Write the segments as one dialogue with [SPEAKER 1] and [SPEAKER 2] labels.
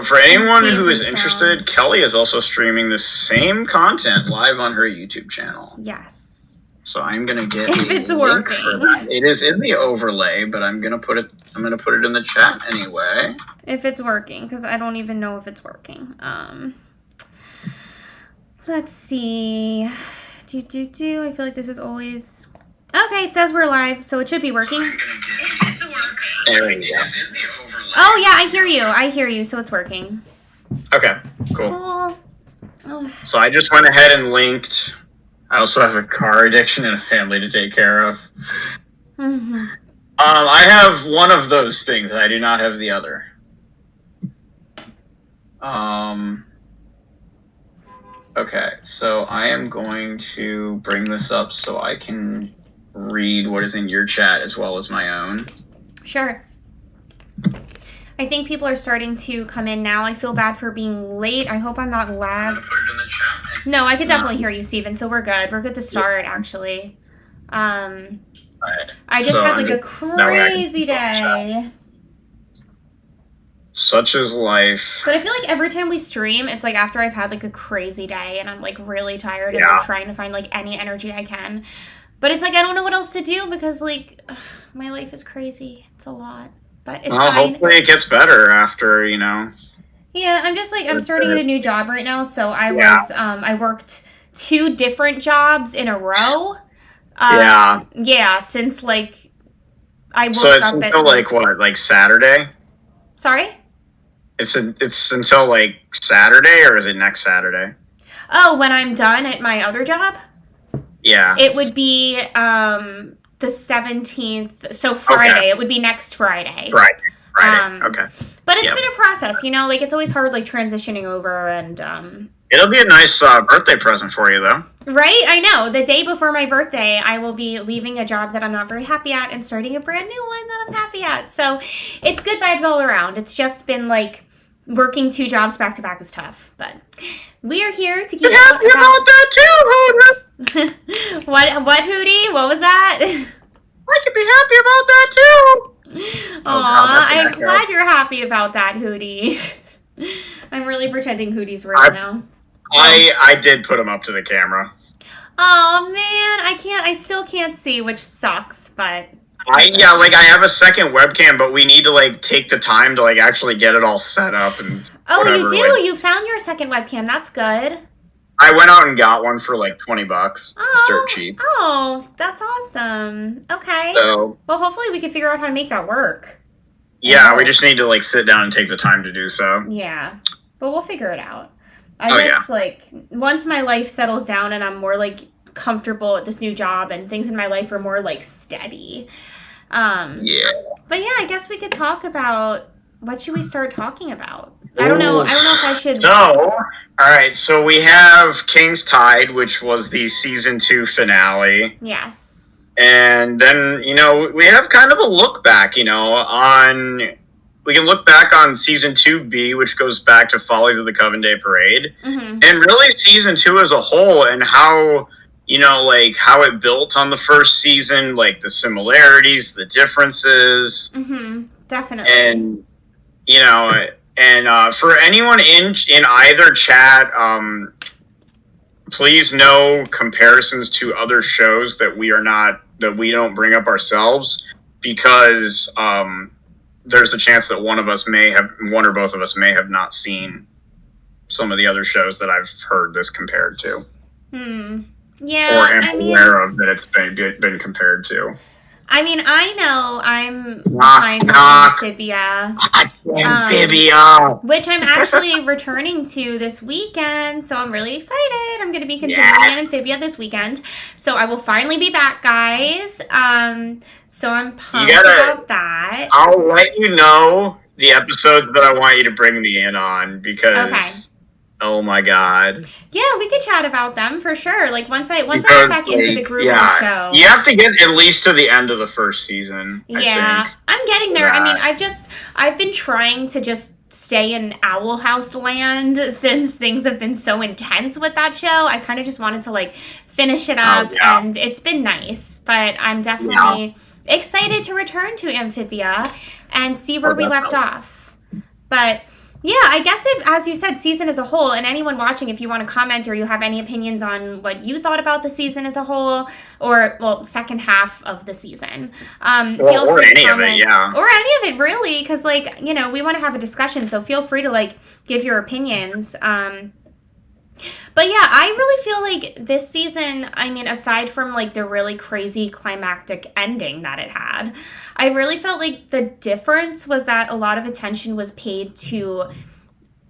[SPEAKER 1] So for anyone who is
[SPEAKER 2] Season
[SPEAKER 1] interested,
[SPEAKER 2] sounds.
[SPEAKER 1] Kelly is also streaming the same content live on her YouTube channel.
[SPEAKER 2] Yes.
[SPEAKER 1] So I'm gonna get
[SPEAKER 2] If
[SPEAKER 1] a
[SPEAKER 2] it's
[SPEAKER 1] link for
[SPEAKER 2] working.
[SPEAKER 1] that. It is in the overlay, but I'm gonna put it in the chat anyway.
[SPEAKER 2] If it's working, because I don't even know if it's working. Let's see. I feel like this is always... Okay, it says we're live, so it should be working.
[SPEAKER 1] There we go.
[SPEAKER 2] Oh, yeah, I hear you, so it's working.
[SPEAKER 1] Okay, cool.
[SPEAKER 2] Cool. Oh.
[SPEAKER 1] So I just went ahead and linked. I also have a car addiction and a family to take care of.
[SPEAKER 2] Mm-hmm.
[SPEAKER 1] I have one of those things. I do not have the other. Okay, so I am going to bring this up so I can read what is in your chat as well as my own.
[SPEAKER 2] Sure. I think people are starting to come in now. I feel bad for being late. I hope I'm not lagged. No, I could definitely hear you, Steven, so we're good. We're good to start, actually.
[SPEAKER 1] Right.
[SPEAKER 2] I just
[SPEAKER 1] So
[SPEAKER 2] had
[SPEAKER 1] I'm
[SPEAKER 2] like a
[SPEAKER 1] just- now I can
[SPEAKER 2] crazy day.
[SPEAKER 1] Such is life.
[SPEAKER 2] But I feel like every time we stream, it's like after I've had like a crazy day and I'm like really tired and
[SPEAKER 1] Yeah.
[SPEAKER 2] I'm trying to find like any energy I can. But it's like I don't know what else to do because like my life is crazy. It's a lot. But it's
[SPEAKER 1] Well,
[SPEAKER 2] fine.
[SPEAKER 1] hopefully it gets better after, you know.
[SPEAKER 2] Yeah, I'm just like I'm starting at a new job right now, so I
[SPEAKER 1] Yeah.
[SPEAKER 2] was I worked 2 different jobs in a row.
[SPEAKER 1] Yeah.
[SPEAKER 2] Yeah, since like I woke
[SPEAKER 1] So it's
[SPEAKER 2] up
[SPEAKER 1] until like what, like Saturday?
[SPEAKER 2] Sorry?
[SPEAKER 1] It's until like Saturday, or is it next Saturday?
[SPEAKER 2] Oh, when I'm done at my other job?
[SPEAKER 1] Yeah.
[SPEAKER 2] It would be the 17th, so Friday.
[SPEAKER 1] Okay.
[SPEAKER 2] It would be next Friday.
[SPEAKER 1] Friday.
[SPEAKER 2] Um,
[SPEAKER 1] Okay.
[SPEAKER 2] But it's
[SPEAKER 1] Yep.
[SPEAKER 2] been a process, you know, like it's always hard like transitioning over and
[SPEAKER 1] It'll be a nice birthday present for you, though.
[SPEAKER 2] right? I know. The day before my birthday, I will be leaving a job that I'm not very happy at and starting a brand new one that I'm happy at. So it's good vibes all around. It's just been like working 2 jobs back to back was tough, but we are here to keep
[SPEAKER 1] You're happy about that too, Hooter.
[SPEAKER 2] What Hootie? What was that?
[SPEAKER 1] I could be happy about that too.
[SPEAKER 2] Aw,
[SPEAKER 1] God, that's
[SPEAKER 2] I'm
[SPEAKER 1] an echo.
[SPEAKER 2] glad you're happy about that, Hootie. I'm really pretending Hootie's real now.
[SPEAKER 1] I did put him up to the camera.
[SPEAKER 2] Oh man, I still can't see, which sucks, but
[SPEAKER 1] I have a second webcam, but we need to like take the time to like actually get it all set up and
[SPEAKER 2] oh,
[SPEAKER 1] whatever,
[SPEAKER 2] you do?
[SPEAKER 1] like-
[SPEAKER 2] You found your second webcam. That's good.
[SPEAKER 1] I went out and got one for like $20. It's
[SPEAKER 2] Oh,
[SPEAKER 1] dirt cheap.
[SPEAKER 2] Oh, that's awesome. Okay.
[SPEAKER 1] So
[SPEAKER 2] Well, hopefully we can figure out how to make that work.
[SPEAKER 1] yeah, we just need to like sit down and take the time to do so.
[SPEAKER 2] Yeah, but we'll figure it out.
[SPEAKER 1] Oh,
[SPEAKER 2] I just like once my life settles down and I'm more like comfortable at this new job and things in my life are more like steady.
[SPEAKER 1] Yeah.
[SPEAKER 2] But yeah, I guess we could talk about what should we start talking about. I don't know if I should.
[SPEAKER 1] So, all right. So we have King's Tide, which was the season 2 finale.
[SPEAKER 2] Yes.
[SPEAKER 1] And then, you know, we have kind of a look back, you know, we can look back on season 2B, which goes back to Follies of the Coven Day Parade.
[SPEAKER 2] Mm-hmm.
[SPEAKER 1] And really season 2 as a whole, and how, you know, like how it built on the first season, like the similarities, the differences.
[SPEAKER 2] Mm-hmm. Definitely.
[SPEAKER 1] And, you know, and for anyone in either chat, please no comparisons to other shows that we don't bring up ourselves, because there's a chance that one or both of us may have not seen some of the other shows that I've heard this compared to,
[SPEAKER 2] Yeah.
[SPEAKER 1] or am aware of that it's been compared to.
[SPEAKER 2] I mean, I know I'm
[SPEAKER 1] Knock,
[SPEAKER 2] behind on
[SPEAKER 1] knock.
[SPEAKER 2] Amphibia,
[SPEAKER 1] Amphibia.
[SPEAKER 2] which I'm actually returning to this weekend, so I'm really excited. I'm going to be continuing
[SPEAKER 1] Yes.
[SPEAKER 2] in Amphibia this weekend, so I will finally be back, guys. So I'm pumped about that.
[SPEAKER 1] I'll let you know the episodes that I want you to bring me in on, because oh my god.
[SPEAKER 2] Yeah, we could chat about them for sure. Like once I
[SPEAKER 1] Because,
[SPEAKER 2] get back into the groove of the show.
[SPEAKER 1] You have to get at least to the end of the first season.
[SPEAKER 2] Yeah,
[SPEAKER 1] I think.
[SPEAKER 2] I'm getting there.
[SPEAKER 1] Yeah.
[SPEAKER 2] I mean, I've been trying to just stay in Owl House land since things have been so intense with that show. I kind of just wanted to like finish it up, and it's been nice. But I'm definitely excited to return to Amphibia and see where we left off. But Yeah, I guess if, as you said, season as a whole, and anyone watching, if you want to comment or you have any opinions on what you thought about the season as a whole, or, well, second half of the season, feel
[SPEAKER 1] or
[SPEAKER 2] free to
[SPEAKER 1] any of
[SPEAKER 2] comment.
[SPEAKER 1] it, yeah.
[SPEAKER 2] Or any of it, really, because, like, you know, we want to have a discussion, so feel free to, like, give your opinions. But yeah, I really feel like this season, I mean, aside from like the really crazy climactic ending that it had, I really felt like the difference was that a lot of attention was paid to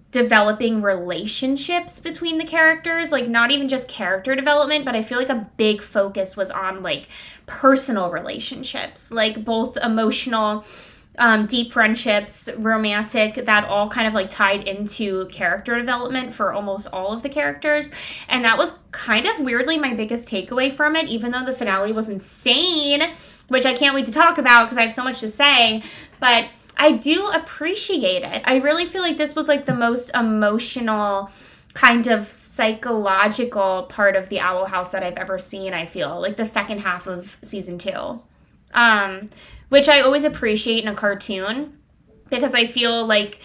[SPEAKER 2] developing relationships between the characters, like not even just character development, but I feel like a big focus was on like personal relationships, like both emotional, deep friendships, romantic, that all kind of like tied into character development for almost all of the characters. And that was kind of weirdly my biggest takeaway from it, even though the finale was insane, which I can't wait to talk about because I have so much to say. But I do appreciate it. I really feel like this was like the most emotional, kind of psychological part of the Owl House that I've ever seen, I feel. Like the second half of season 2. Which I always appreciate in a cartoon because I feel like,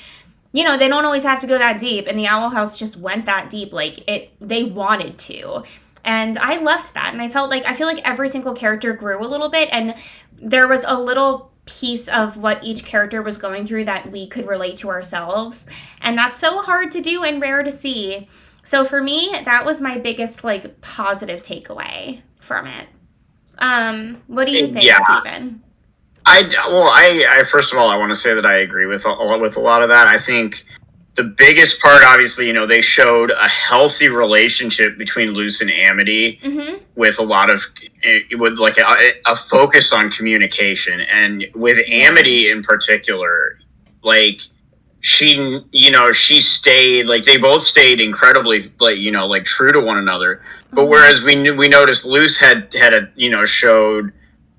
[SPEAKER 2] you know, they don't always have to go that deep, and the Owl House just went that deep. Like they wanted to, and I loved that. And I feel like every single character grew a little bit, and there was a little piece of what each character was going through that we could relate to ourselves, and that's so hard to do and rare to see. So for me, that was my biggest like positive takeaway from it. What do you think, Stephen?
[SPEAKER 1] I first of all, I want to say that I agree with a lot of that. I think the biggest part, obviously, you know, they showed a healthy relationship between Luce and Amity, with a lot of, with like a focus on communication, and with Amity in particular, like she stayed, like they both stayed incredibly, like, you know, like true to one another. But whereas we noticed Luce had showed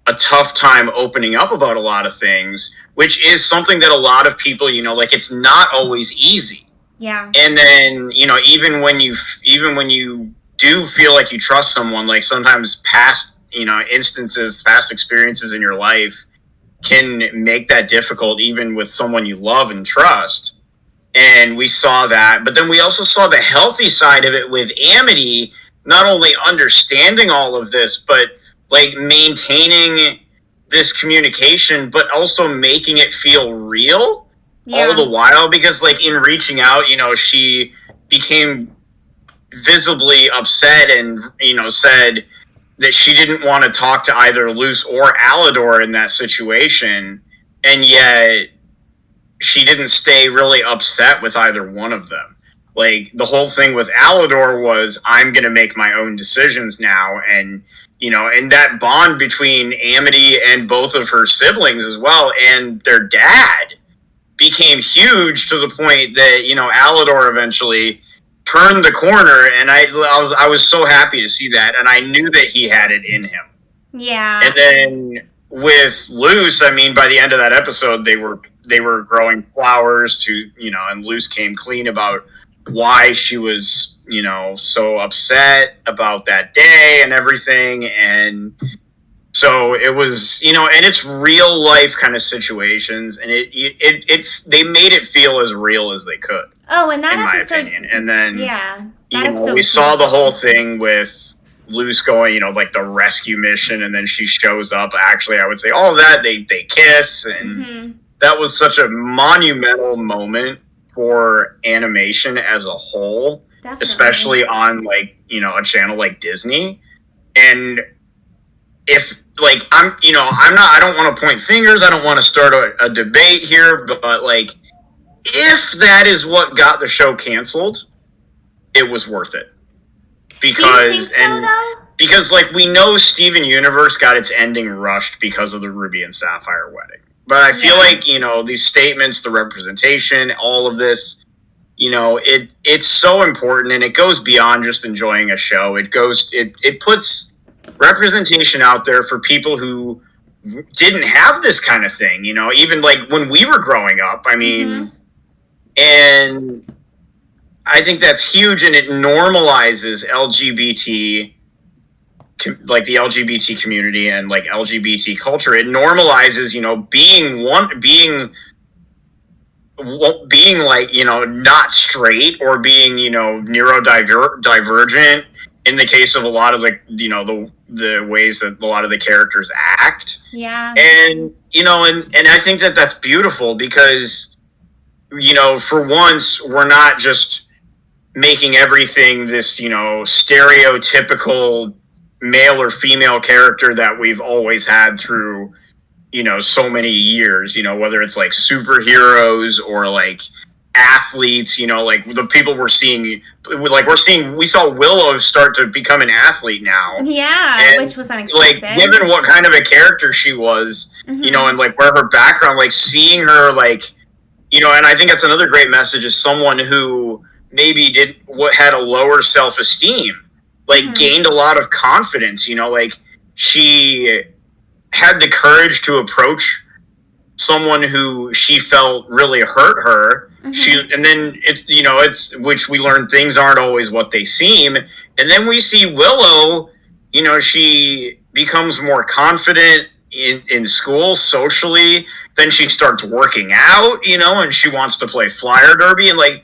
[SPEAKER 1] a tough time opening up about a lot of things, which is something that a lot of people, you know, like it's not always easy.
[SPEAKER 2] Yeah.
[SPEAKER 1] And then, you know, even when you do feel like you trust someone, like sometimes past experiences in your life can make that difficult, even with someone you love and trust. And we saw that, but then we also saw the healthy side of it with Amity, not only understanding all of this, but like maintaining this communication, but also making it feel real all the while. Because like in reaching out, you know, she became visibly upset and, you know, said that she didn't want to talk to either Luce or Alador in that situation. And yet she didn't stay really upset with either one of them. Like the whole thing with Alador was, I'm going to make my own decisions now. And, you know, and that bond between Amity and both of her siblings as well, and their dad, became huge to the point that, you know, Alador eventually turned the corner, and I was so happy to see that, and I knew that he had it in him.
[SPEAKER 2] Yeah.
[SPEAKER 1] And then with Luce, I mean, by the end of that episode, they were growing flowers to, you know, and Luce came clean about why she was, you know, so upset about that day and everything. And so it was, you know, and it's real life kind of situations, and they made it feel as real as they could.
[SPEAKER 2] Oh, and that
[SPEAKER 1] in
[SPEAKER 2] episode,
[SPEAKER 1] my opinion. And then,
[SPEAKER 2] yeah,
[SPEAKER 1] you know, we saw the whole thing with Luce going, you know, like the rescue mission, and then she shows up. Actually, I would say all of that, they kiss, and that was such a monumental moment for animation as a whole. Definitely. Especially on, like, you know, a channel like Disney. And if, like, I don't want to point fingers, I don't want to start a debate here, but like, if that is what got the show canceled, it was worth it. Because,
[SPEAKER 2] do you think so, though?
[SPEAKER 1] Because, like, we know Steven Universe got its ending rushed because of the Ruby and Sapphire wedding. But I feel like, you know, these statements, the representation, all of this, you know, it's so important, and it goes beyond just enjoying a show. It puts representation out there for people who didn't have this kind of thing, you know, even like when we were growing up. I mean, and I think that's huge, and it normalizes LGBT, like the LGBT community and like LGBT culture. It normalizes, you know, being being like, not straight, or being, neurodivergent in the case of a lot of the ways that a lot of the characters act.
[SPEAKER 2] Yeah.
[SPEAKER 1] And, and I think that that's beautiful because, for once, we're not just making everything this, stereotypical male or female character that we've always had through, so many years, whether it's like superheroes or like athletes, like the people we're seeing, we saw Willow start to become an athlete now.
[SPEAKER 2] Yeah,
[SPEAKER 1] and,
[SPEAKER 2] which was unexpected.
[SPEAKER 1] Like, given what kind of a character she was, and like where her background, like seeing her, like, and I think that's another great message, is someone who maybe had a lower self-esteem, like gained a lot of confidence, like she had the courage to approach someone who she felt really hurt her. And then it's which we learn things aren't always what they seem. And then we see Willow, she becomes more confident in school socially. Then she starts working out, and she wants to play flyer derby, and like,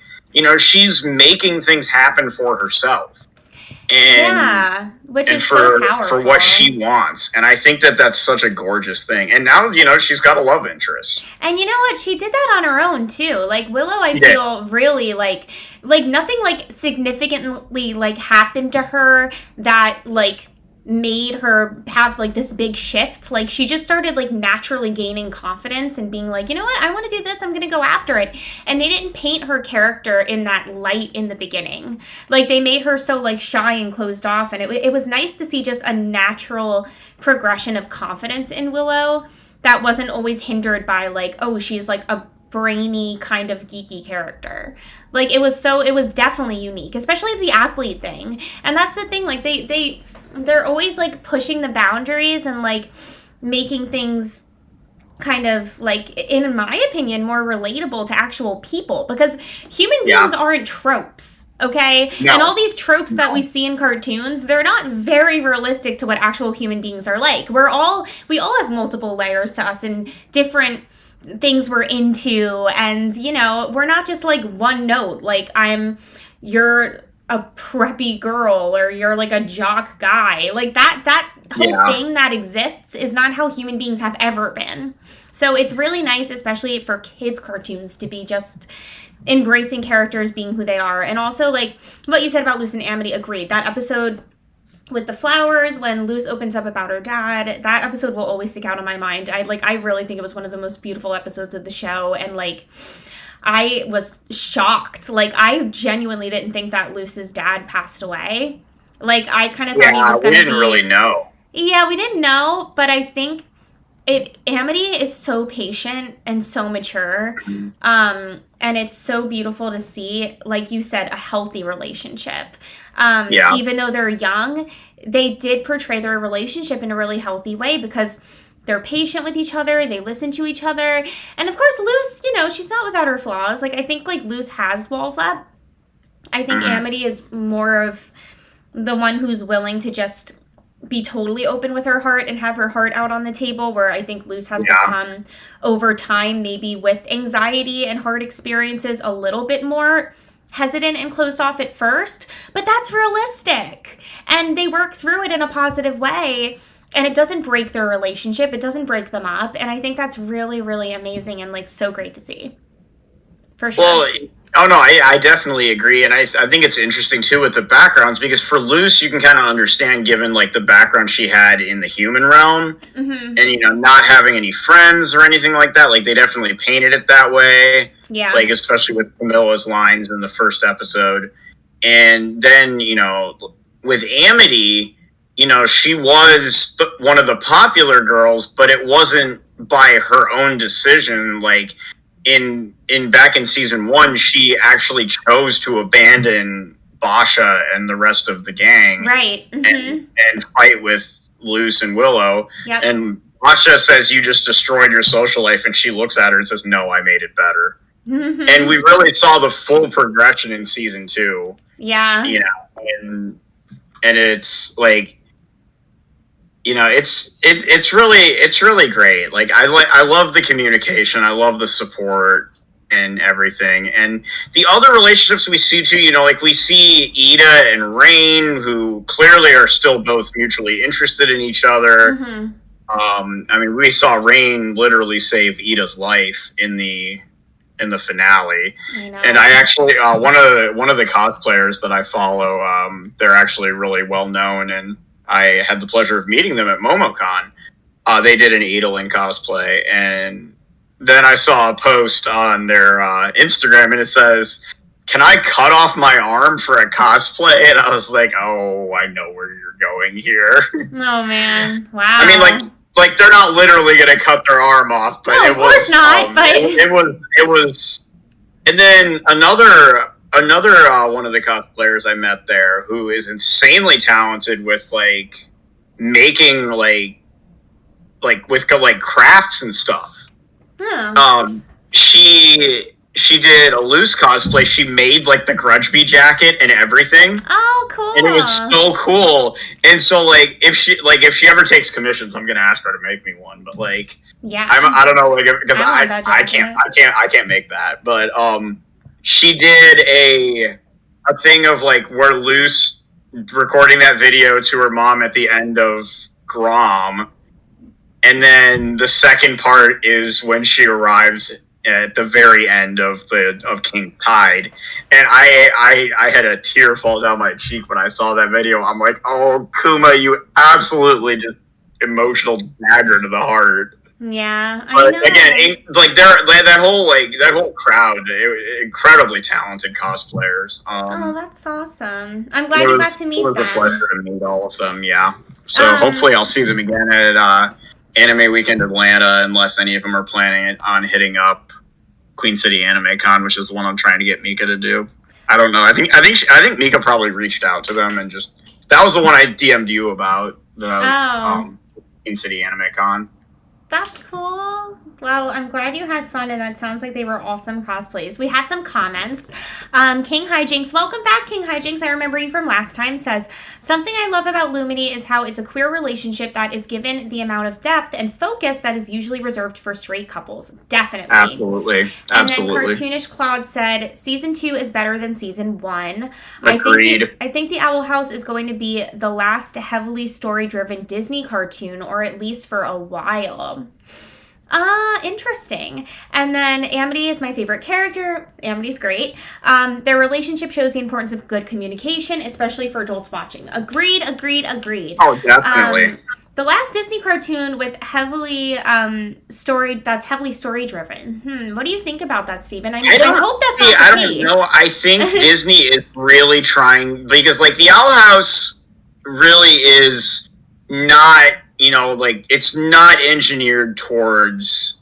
[SPEAKER 1] she's making things happen for herself. And
[SPEAKER 2] which is so powerful
[SPEAKER 1] for what she wants. And I think that that's such a gorgeous thing. And now, she's got a love interest.
[SPEAKER 2] And you know what? She did that on her own too. Like Willow, I feel really like nothing like significantly like happened to her that like made her have like this big shift. Like she just started like naturally gaining confidence and being like, you know what, I want to do this, I'm gonna go after it. And they didn't paint her character in that light in the beginning. Like they made her so like shy and closed off, and it was nice to see just a natural progression of confidence in Willow that wasn't always hindered by like, oh, she's like a brainy kind of geeky character. Like it was definitely unique, especially the athlete thing. And that's the thing, like they're always like pushing the boundaries and like making things kind of like, in my opinion, more relatable to actual people, because human beings aren't tropes, okay? No. And all these tropes that we see in cartoons, they're not very realistic to what actual human beings are like. We all have multiple layers to us and different things we're into, and we're not just like one note, like you're a preppy girl or you're like a jock guy. Like that whole thing that exists is not how human beings have ever been. So it's really nice, especially for kids cartoons, to be just embracing characters being who they are. And also like what you said about Luce and Amity, agreed. That episode with the flowers, when Luce opens up about her dad, that episode will always stick out in my mind. I really think it was one of the most beautiful episodes of the show, and like I was shocked. Like, I genuinely didn't think that Luce's dad passed away. Like, I kind of thought he was going to be...
[SPEAKER 1] we didn't really know.
[SPEAKER 2] Yeah, we didn't know, but I think Amity is so patient and so mature. And it's so beautiful to see, like you said, a healthy relationship. Even though they're young, they did portray their relationship in a really healthy way, because they're patient with each other. They listen to each other. And of course, Luce, she's not without her flaws. Like, I think, like, Luce has walls up. I think Amity is more of the one who's willing to just be totally open with her heart and have her heart out on the table, where I think Luce has become, over time, maybe with anxiety and hard experiences, a little bit more hesitant and closed off at first. But that's realistic. And they work through it in a positive way. And it doesn't break their relationship. It doesn't break them up. And I think that's really, really amazing and, like, so great to see. For sure.
[SPEAKER 1] Well, I definitely agree. And I think it's interesting, too, with the backgrounds. Because for Luce, you can kind of understand, given, like, the background she had in the human realm. And, not having any friends or anything like that. Like, they definitely painted it that way. Yeah. Like, especially with Camilla's lines in the first episode. And then, with Amity... she was one of the popular girls, but it wasn't by her own decision. Like back in season 1, she actually chose to abandon Basha and the rest of the gang,
[SPEAKER 2] right?
[SPEAKER 1] And fight with Luce and Willow.
[SPEAKER 2] Yep.
[SPEAKER 1] And Basha says, "You just destroyed your social life," and she looks at her and says, "No, I made it better." And we really saw the full progression in season 2.
[SPEAKER 2] Yeah.
[SPEAKER 1] And it's like, it's really great. Like I love the communication. I love the support, and everything. And the other relationships we see too, like we see Ida and Rain, who clearly are still both mutually interested in each other. I mean, we saw Rain literally save Ida's life in the finale. And I actually one of the cosplayers that I follow, they're actually really well known, and I had the pleasure of meeting them at MomoCon. They did an Adolin cosplay, and then I saw a post on their Instagram, and it says, "Can I cut off my arm for a cosplay?" And I was like, "Oh, I know where you're going here."
[SPEAKER 2] Oh man! Wow.
[SPEAKER 1] I mean, like they're not literally going to cut their arm off, but
[SPEAKER 2] no,
[SPEAKER 1] it
[SPEAKER 2] of course not. But
[SPEAKER 1] it was. And then another one of the cosplayers I met there, who is insanely talented with like making like with crafts and stuff. She did a loose cosplay. She made like the Grudgeby jacket and everything.
[SPEAKER 2] Oh, cool!
[SPEAKER 1] And it was so cool. And so like if she ever takes commissions, I'm gonna ask her to make me one. But like,
[SPEAKER 2] yeah,
[SPEAKER 1] I don't know, like because I can't make that. But she did a thing of like where Luce recording that video to her mom at the end of Grom, and then the second part is when she arrives at the very end of King Tide, and I had a tear fall down my cheek when I saw that video. I'm like, oh, Kuma, you absolutely just emotional dagger to the heart.
[SPEAKER 2] Yeah,
[SPEAKER 1] but
[SPEAKER 2] I know.
[SPEAKER 1] Again, like that whole crowd, incredibly talented cosplayers.
[SPEAKER 2] Oh, that's awesome! I'm glad you got to meet them.
[SPEAKER 1] It was a pleasure to meet all of them. Yeah, so hopefully I'll see them again at Anime Weekend Atlanta, unless any of them are planning on hitting up Queen City Anime Con, which is the one I'm trying to get Mika to do. I don't know. I think Mika probably reached out to them and just that was the one I DM'd you about the Queen City Anime Con.
[SPEAKER 2] That's cool. Well, I'm glad you had fun, and that sounds like they were awesome cosplays. We have some comments. King Hijinks, welcome back, King Hijinks. I remember you from last time. Says, something I love about Lumini is how it's a queer relationship that is given the amount of depth and focus that is usually reserved for straight couples. Definitely.
[SPEAKER 1] Absolutely.
[SPEAKER 2] And then Cartoonish Cloud said, Season 2 is better than Season 1.
[SPEAKER 1] Agreed.
[SPEAKER 2] I think the Owl House is going to be the last heavily story-driven Disney cartoon, or at least for a while. Interesting. And then Amity is my favorite character. Amity's great. Their relationship shows the importance of good communication, especially for adults watching. Agreed.
[SPEAKER 1] Oh, definitely.
[SPEAKER 2] The last Disney cartoon with heavily story driven. What do you think about that, Steven? I mean, I hope that's not the case.
[SPEAKER 1] I don't know. I think Disney is really trying, because like the Owl House really is not, like it's not engineered towards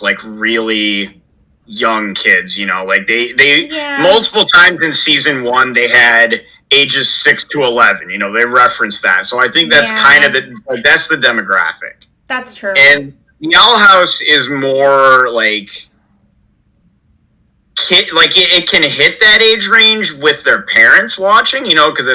[SPEAKER 1] like really young kids, like they multiple times in Season 1 they had ages 6 to 11, they referenced that. So I think that's kind of that's the demographic.
[SPEAKER 2] That's true.
[SPEAKER 1] And the Owl House is more like it can hit that age range with their parents watching, because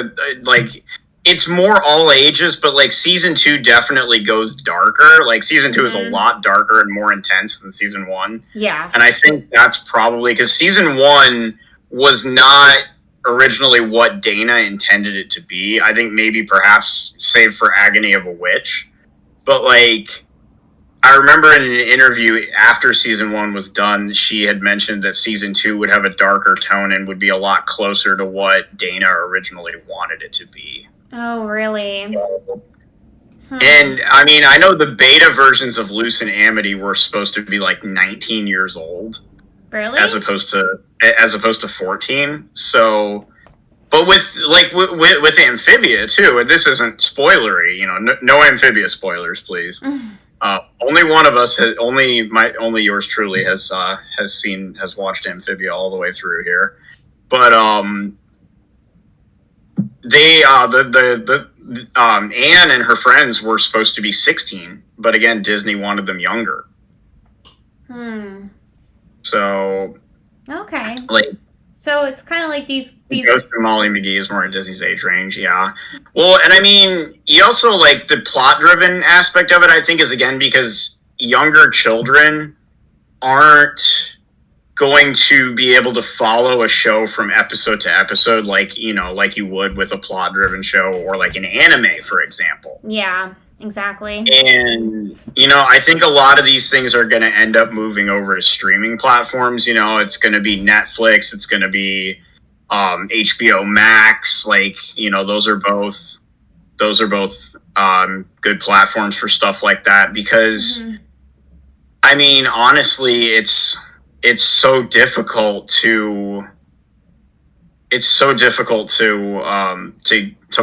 [SPEAKER 1] it's more all ages, but like Season 2 definitely goes darker. Like Season 2 is a lot darker and more intense than Season 1.
[SPEAKER 2] Yeah.
[SPEAKER 1] And I think that's probably because Season 1 was not originally what Dana intended it to be. I think maybe perhaps save for Agony of a Witch. But like, I remember in an interview after Season 1 was done, she had mentioned that Season 2 would have a darker tone and would be a lot closer to what Dana originally wanted it to be.
[SPEAKER 2] Oh, really?
[SPEAKER 1] And I mean, I know the beta versions of Luce and Amity were supposed to be like 19 years old.
[SPEAKER 2] Really?
[SPEAKER 1] As opposed to 14. So, but with Amphibia too, and this isn't spoilery, no Amphibia spoilers, please. Only one of us has, only yours truly has watched Amphibia all the way through here. But they Anne and her friends were supposed to be 16, but again Disney wanted them younger. So
[SPEAKER 2] okay,
[SPEAKER 1] so
[SPEAKER 2] it's kind of like these
[SPEAKER 1] Ghost and Molly McGee is more in Disney's age range. Yeah, well, and I mean, you also like the plot driven aspect of it, I think, is again because younger children aren't going to be able to follow a show from episode to episode like you would with a plot driven show or like an anime, for example.
[SPEAKER 2] Yeah, exactly.
[SPEAKER 1] And I think a lot of these things are going to end up moving over to streaming platforms. It's going to be Netflix, it's going to be HBO Max. Like, those are both good platforms for stuff like that, because I mean, honestly, it's so difficult to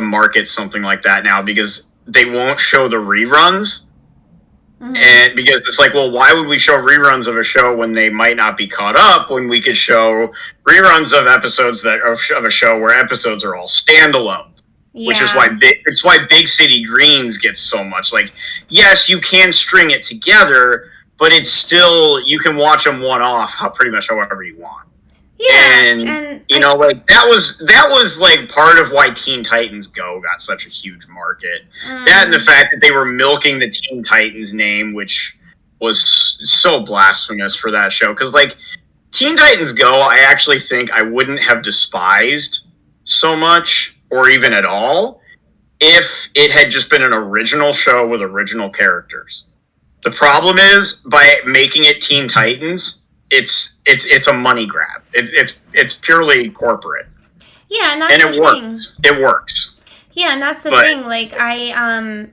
[SPEAKER 1] market something like that now, because they won't show the reruns. And because it's like, well, why would we show reruns of a show when they might not be caught up, when we could show reruns of episodes of a show where episodes are all standalone? Yeah. Which is why Big City Greens gets so much. Like, yes, you can string it together, but it's still, you can watch them one off pretty much however you want. Yeah, and like that was like part of why Teen Titans Go got such a huge market. That and the fact that they were milking the Teen Titans name, which was so blasphemous for that show. Because like Teen Titans Go, I actually think I wouldn't have despised so much or even at all if it had just been an original show with original characters. The problem is, by making it Teen Titans, it's a money grab. It's purely corporate.
[SPEAKER 2] Yeah, and that's
[SPEAKER 1] it works. Thing. It works.
[SPEAKER 2] Yeah, and that's the thing. Like, I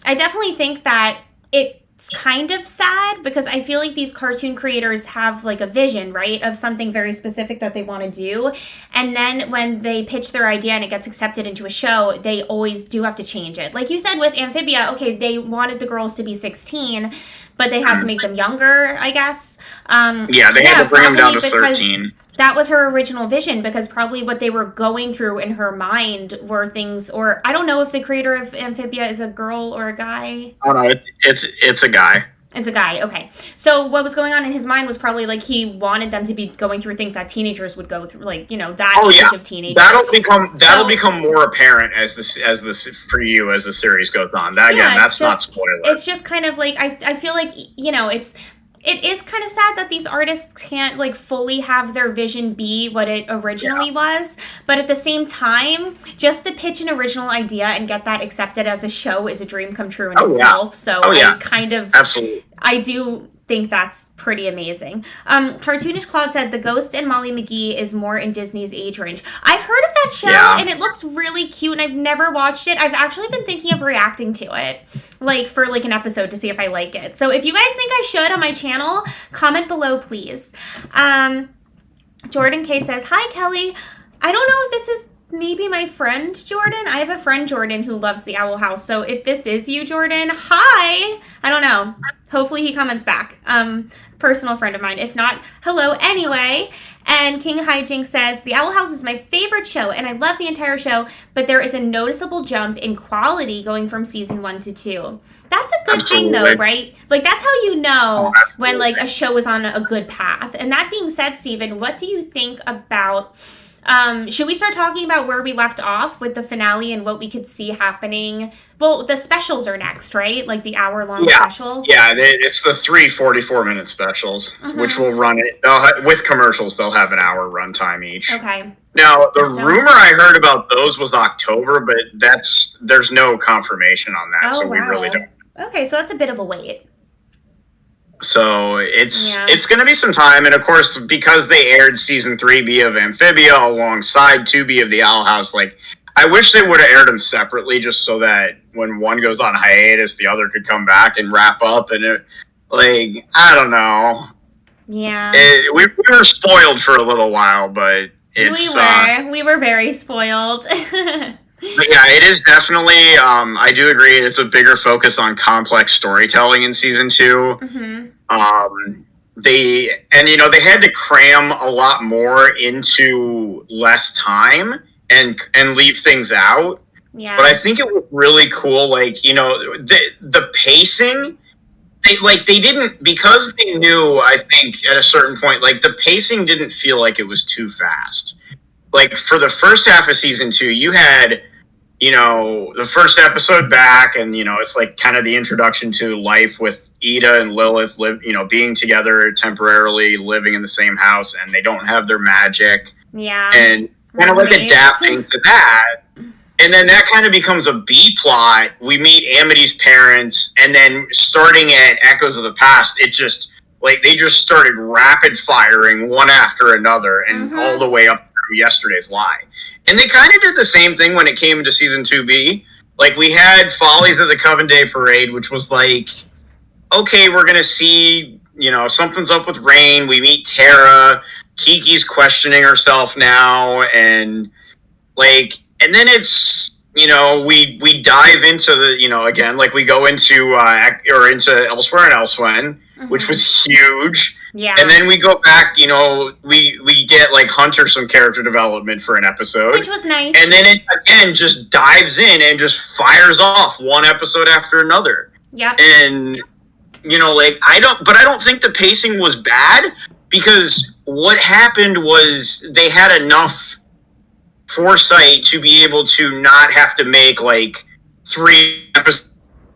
[SPEAKER 2] definitely think that it's kind of sad, because I feel like these cartoon creators have like a vision, right, of something very specific that they want to do, and then when they pitch their idea and it gets accepted into a show, they always do have to change it. Like you said with Amphibia, okay, they wanted the girls to be 16, but they had to make them younger, I guess.
[SPEAKER 1] They had to bring them down to 13.
[SPEAKER 2] That was her original vision, because probably what they were going through in her mind were things, or I don't know if the creator of Amphibia is a girl or a guy.
[SPEAKER 1] Oh no, it's a guy.
[SPEAKER 2] It's a guy, okay. So what was going on in his mind was probably like he wanted them to be going through things that teenagers would go through, like, that age of teenagers.
[SPEAKER 1] That'll become more apparent as for you as the series goes on. That's not spoiler.
[SPEAKER 2] It's just kind of like I feel like it is kind of sad that these artists can't like fully have their vision be what it originally was, but at the same time, just to pitch an original idea and get that accepted as a show is a dream come true in itself. So I kind of
[SPEAKER 1] absolutely,
[SPEAKER 2] I do think that's pretty amazing. Cartoonish Cloud said the Ghost and Molly McGee is more in Disney's age range. I've heard of that show and it looks really cute, and I've never watched it. I've actually been thinking of reacting to it, like for like an episode, to see if I like it. So if you guys think I should on my channel, comment below, please. Jordan K says, hi Kelly. I don't know if this is maybe my friend Jordan. I have a friend Jordan who loves the Owl House. So if this is you, Jordan, hi. I don't know. Hopefully he comments back. Personal friend of mine. If not, hello anyway. And King Hijink says, the Owl House is my favorite show, and I love the entire show, but there is a noticeable jump in quality going from season 1 to 2. That's a good thing though, right? Like that's how you know when like a show is on a good path. And that being said, Steven, what do you think about should we start talking about where we left off with the finale and what we could see happening? Well, the specials are next, right? Like the hour-long specials?
[SPEAKER 1] Yeah, it's the 3 44-minute specials, which will run it. With commercials, they'll have an hour runtime each.
[SPEAKER 2] Okay.
[SPEAKER 1] Now, the rumor I heard about those was October, but there's no confirmation on that, we really don't.
[SPEAKER 2] Okay, so that's a bit of a wait.
[SPEAKER 1] So it's going to be some time, and of course, because they aired season 3B of Amphibia alongside 2B of the Owl House, like I wish they would have aired them separately, just so that when one goes on hiatus, the other could come back and wrap up. And I don't know.
[SPEAKER 2] Yeah,
[SPEAKER 1] we were spoiled for a little while, but
[SPEAKER 2] we were very spoiled.
[SPEAKER 1] But yeah, it is definitely, I do agree, it's a bigger focus on complex storytelling in season 2. They had to cram a lot more into less time and leave things out.
[SPEAKER 2] Yeah.
[SPEAKER 1] But I think it was really cool, the pacing, they didn't, because they knew, I think, at a certain point, the pacing didn't feel like it was too fast. Like, for the first half of season 2, you had the first episode back, and it's like kind of the introduction to life with Ida and Lilith being together temporarily, living in the same house, and they don't have their magic.
[SPEAKER 2] Yeah.
[SPEAKER 1] And kind of like adapting to that. And then that kind of becomes a B plot. We meet Amity's parents, and then starting at Echoes of the Past, it just they just started rapid firing one after another, and all the way up through Yesterday's Lie. And they kind of did the same thing when it came into season 2B. Like, we had Follies at the Coven Day Parade, which was like, okay, we're gonna see, something's up with Rain. We meet Tara. Kiki's questioning herself now, and and then it's, we dive into the, again, like we go into, into Elsewhere and Elsewhen, which was huge.
[SPEAKER 2] Yeah.
[SPEAKER 1] And then we go back, we get like Hunter some character development for an episode.
[SPEAKER 2] Which was nice.
[SPEAKER 1] And then it, again, just dives in and just fires off one episode after another.
[SPEAKER 2] Yep.
[SPEAKER 1] And, I don't think the pacing was bad, because what happened was they had enough foresight to be able to not have to make 3 episodes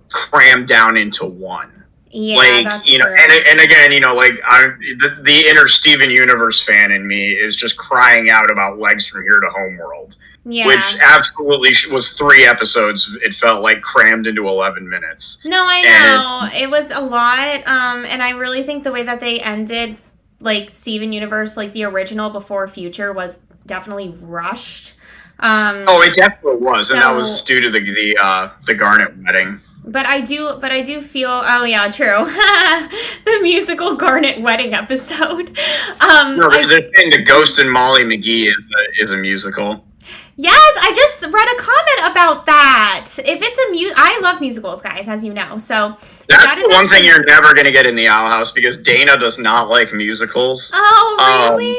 [SPEAKER 1] crammed down into one.
[SPEAKER 2] Yeah, that's true.
[SPEAKER 1] And again, the inner Steven Universe fan in me is just crying out about Legs from Here to Homeworld.
[SPEAKER 2] Yeah.
[SPEAKER 1] Which absolutely was 3 episodes. It felt like crammed into 11 minutes.
[SPEAKER 2] No, I know. It was a lot. And I really think the way that they ended, Steven Universe, the original before Future, was definitely rushed.
[SPEAKER 1] It definitely was, and that was due to the Garnet wedding.
[SPEAKER 2] But I do feel. Oh yeah, true. The musical Garnet wedding episode.
[SPEAKER 1] The Ghost and Molly McGee is a musical.
[SPEAKER 2] Yes, I just read a comment about that. If it's I love musicals, guys, as you know. So
[SPEAKER 1] that's the one thing you're never going to get in the Owl House, because Dana does not like musicals.
[SPEAKER 2] Oh, really?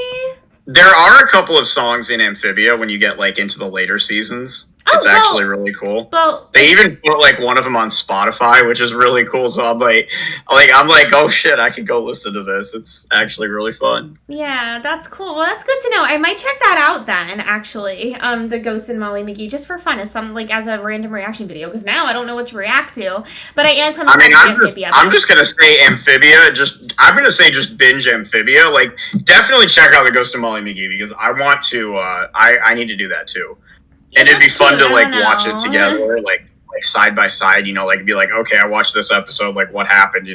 [SPEAKER 1] There are a couple of songs in Amphibia when you get into the later seasons. It's actually really cool.
[SPEAKER 2] Well,
[SPEAKER 1] they even put one of them on Spotify, which is really cool. So I'm like, oh shit, I could go listen to this. It's actually really fun.
[SPEAKER 2] Yeah, that's cool. Well, that's good to know. I might check that out then. Actually, the Ghost and Molly McGee, just for fun, as a random reaction video, because now I don't know what to react to. But I am coming back to Amphibia.
[SPEAKER 1] I'm just gonna say Amphibia. I'm gonna say just binge Amphibia. Definitely check out the Ghost and Molly McGee, because I want to. I need to do that too. And it'd be fun to watch it together, side by side, be like, okay, I watched this episode, what happened,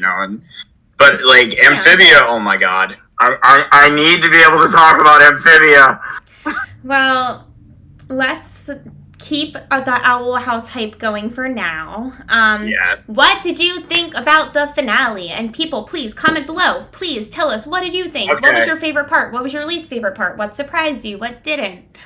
[SPEAKER 1] but Amphibia, oh my god, I need to be able to talk about Amphibia.
[SPEAKER 2] Well, let's keep the Owl House hype going for now.
[SPEAKER 1] Yeah.
[SPEAKER 2] What did you think about the finale? And people, please comment below. Please tell us, what did you think? Okay. What was your favorite part? What was your least favorite part? What surprised you? What didn't?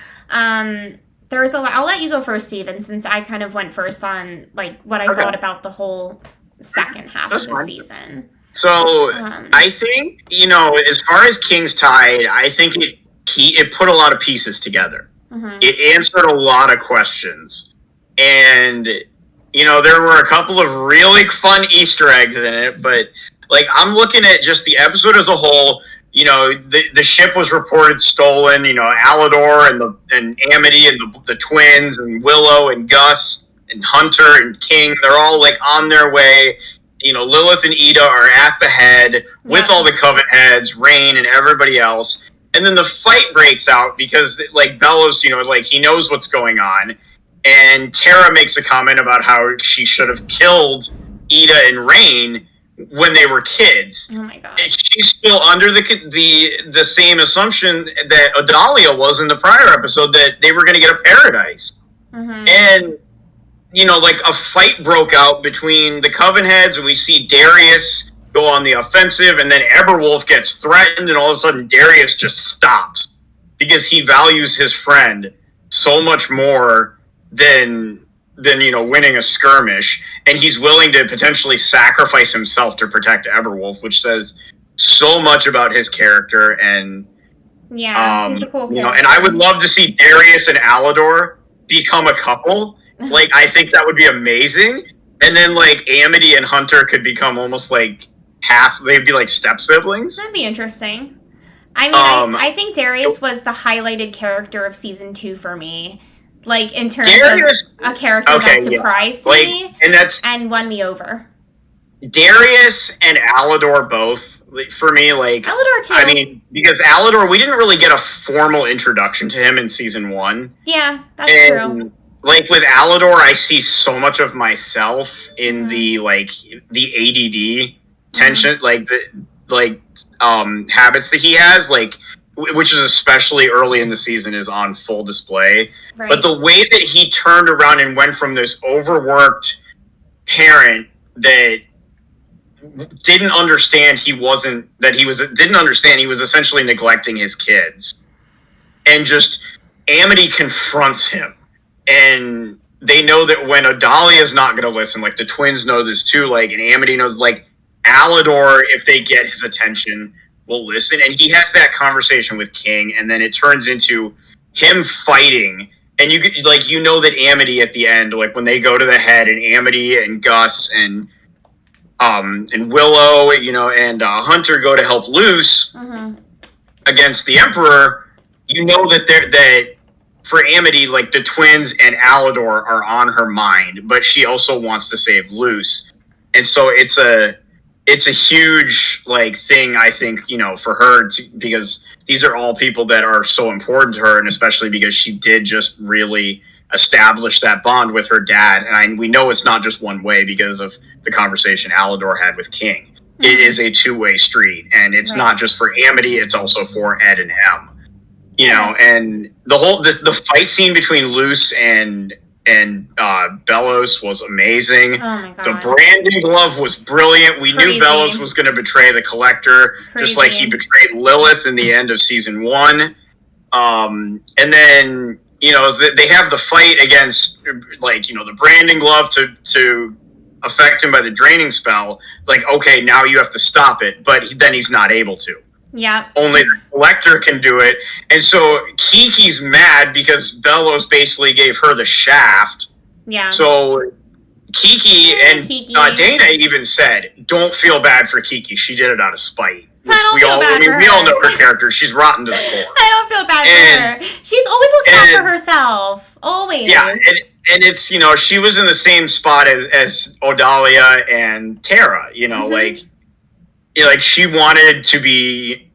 [SPEAKER 2] There's a lot. I'll let you go first, Steven, since I kind of went first on what I thought about the whole second half of the season.
[SPEAKER 1] So I think as far as King's Tide, I think it put a lot of pieces together. Mm-hmm. It answered a lot of questions, and there were a couple of really fun Easter eggs in it. But I'm looking at just the episode as a whole. The ship was reported stolen. Alador and Amity and the twins and Willow and Gus and Hunter and King, they're all on their way. Lilith and Ida are at the head with all the Coven heads, Rain and everybody else. And then the fight breaks out because Bellows, he knows what's going on. And Tara makes a comment about how she should have killed Ida and Rain when they were kids.
[SPEAKER 2] Oh my god!
[SPEAKER 1] And she's still under the same assumption that Adalia was in the prior episode, that they were going to get a paradise. Mm-hmm. And a fight broke out between the Coven heads, and we see Darius go on the offensive, and then Eberwolf gets threatened, and all of a sudden Darius just stops because he values his friend so much more than winning a skirmish, and he's willing to potentially sacrifice himself to protect Eberwolf, which says so much about his character. And
[SPEAKER 2] he's a cool character.
[SPEAKER 1] And I would love to see Darius and Alador become a couple. I think that would be amazing. And then Amity and Hunter could become almost half. They'd be step siblings.
[SPEAKER 2] That'd be interesting. I mean, I think Darius was the highlighted character of season 2 for me. Like, in terms
[SPEAKER 1] Darius,
[SPEAKER 2] of a character
[SPEAKER 1] okay,
[SPEAKER 2] that surprised
[SPEAKER 1] yeah.
[SPEAKER 2] me
[SPEAKER 1] And that's
[SPEAKER 2] and won me over.
[SPEAKER 1] Darius and Alador both, for me, like,
[SPEAKER 2] Alador too.
[SPEAKER 1] I mean, because Alador, we didn't really get a formal introduction to him in season 1.
[SPEAKER 2] Yeah, that's true.
[SPEAKER 1] Like, with Alador, I see so much of myself in the, like, the ADD tension, like, habits that he has, like, which is especially early in the season, is on full display.
[SPEAKER 2] Right.
[SPEAKER 1] But the way that he turned around and went from this overworked parent that didn't understand he was essentially neglecting his kids, and just Amity confronts him, and they know that when Odalia's not going to listen, like, the twins know this too, like, and Amity knows, like, Alador, if they get his attention, will listen. And he has that conversation with King, and then it turns into him fighting. And you know that Amity at the end, like, when they go to the head, and Amity and Gus and Willow, you know, and Hunter go to help Luce against the Emperor, you know that for Amity, like, the twins and Alador are on her mind, but she also wants to save Luce. And so it's a huge, like, thing, I think, you know, for her, because these are all people that are so important to her, and especially because she did just really establish that bond with her dad. And we know it's not just one way because of the conversation Alador had with King. It is a two-way street, and it's not just for Amity, it's also for Ed and M. You know, and the fight scene between Luce and Bellows was amazing.
[SPEAKER 2] Oh my god.
[SPEAKER 1] The branding glove was brilliant. We knew Bellows was going to betray the Collector, just like he betrayed Lilith in the end of season 1. And then, you know, they have the fight against, like, you know, the branding glove to affect him by the draining spell. Like, okay, now you have to stop it, but then he's not able to.
[SPEAKER 2] Yeah.
[SPEAKER 1] Only the Collector can do it. And so Kiki's mad because Bellows basically gave her the shaft. Yeah. So Kiki and Dana even said, don't feel bad for Kiki. She did it out of spite.
[SPEAKER 2] We all
[SPEAKER 1] know her character. She's rotten to the core.
[SPEAKER 2] I don't feel bad for her. She's always looking out for herself. Always.
[SPEAKER 1] Yeah, and it's, you know, she was in the same spot as Odalia and Tara, you know, like she wanted to be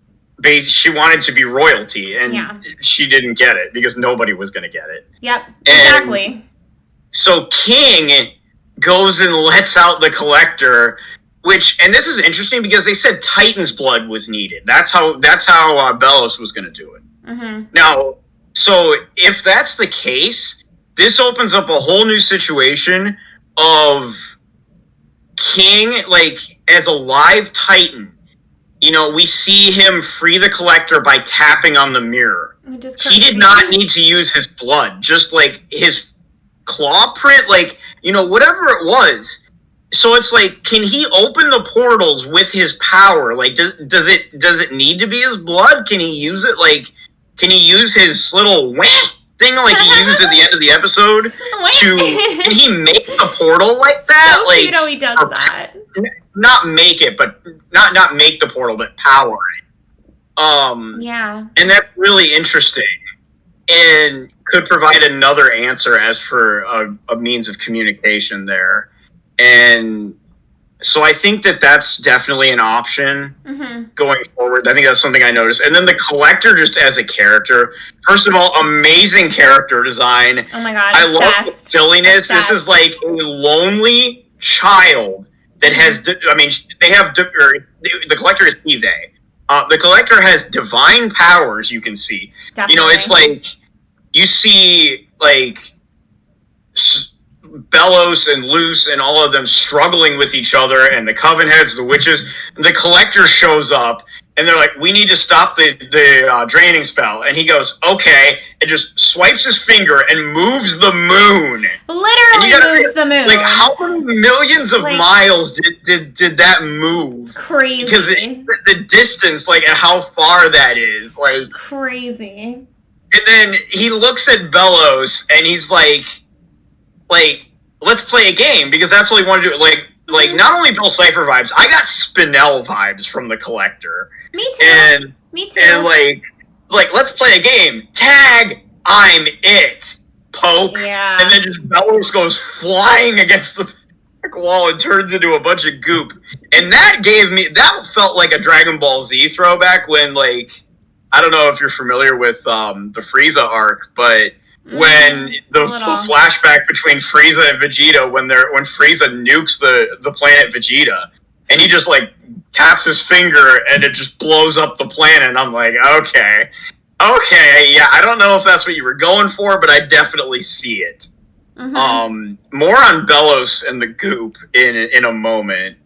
[SPEAKER 1] royalty, and she didn't get it because nobody was going to get it.
[SPEAKER 2] Yep, exactly.
[SPEAKER 1] And so King goes and lets out the Collector, and this is interesting because they said Titan's blood was needed. That's how Bellows was going to do it. Now, so if that's the case, this opens up a whole new situation of King, like, as a live Titan. You know, we see him free the Collector by tapping on the mirror. He did not need to use his blood, just, like, his claw print, like, you know, whatever it was. So it's like, can he open the portals with his power? Like, does it need to be his blood? Can he use it, like, can he use his little wah thing like he used at the end of the episode? Can he make the portal like that?
[SPEAKER 2] So
[SPEAKER 1] like,
[SPEAKER 2] cute how he does that.
[SPEAKER 1] Not make it, but not make the portal, but power it.
[SPEAKER 2] Yeah.
[SPEAKER 1] And that's really interesting, and could provide another answer as for a means of communication there. And so I think that's definitely an option going forward. I think that's something I noticed. And then the Collector, just as a character, first of all, amazing character design.
[SPEAKER 2] Oh my god,
[SPEAKER 1] I love the silliness. This is like a lonely child that has, I mean, they have, the Collector is he, they. The Collector has divine powers, you can see. Definitely. You know, it's like, you see, like, Bellows and Luce and all of them struggling with each other, and the Coven Heads, the witches. The Collector shows up, and they're like, we need to stop the draining spell. And he goes, okay, and just swipes his finger and moves the moon.
[SPEAKER 2] Literally moves the moon.
[SPEAKER 1] Like, how many millions of miles did that move?
[SPEAKER 2] Crazy.
[SPEAKER 1] Because the distance, like, and how far that is. Like,
[SPEAKER 2] crazy.
[SPEAKER 1] And then he looks at Bellows, and he's like, let's play a game, because that's what he wanted to do. Like not only Bill Cipher vibes, I got Spinell vibes from the Collector.
[SPEAKER 2] Me too. Me too.
[SPEAKER 1] And like let's play a game. Tag, I'm it. poke,
[SPEAKER 2] Yeah.
[SPEAKER 1] and then just Bellows goes flying against the back wall and turns into a bunch of goop. And that felt like a Dragon Ball Z throwback when, like, I don't know if you're familiar with the Frieza arc, but when the flashback between Frieza and Vegeta when Frieza nukes the planet Vegeta, and he just like taps his finger and it just blows up the planet, and I'm like, okay, yeah, I don't know if that's what you were going for, but I definitely see it. More on Bellows and the goop in a moment.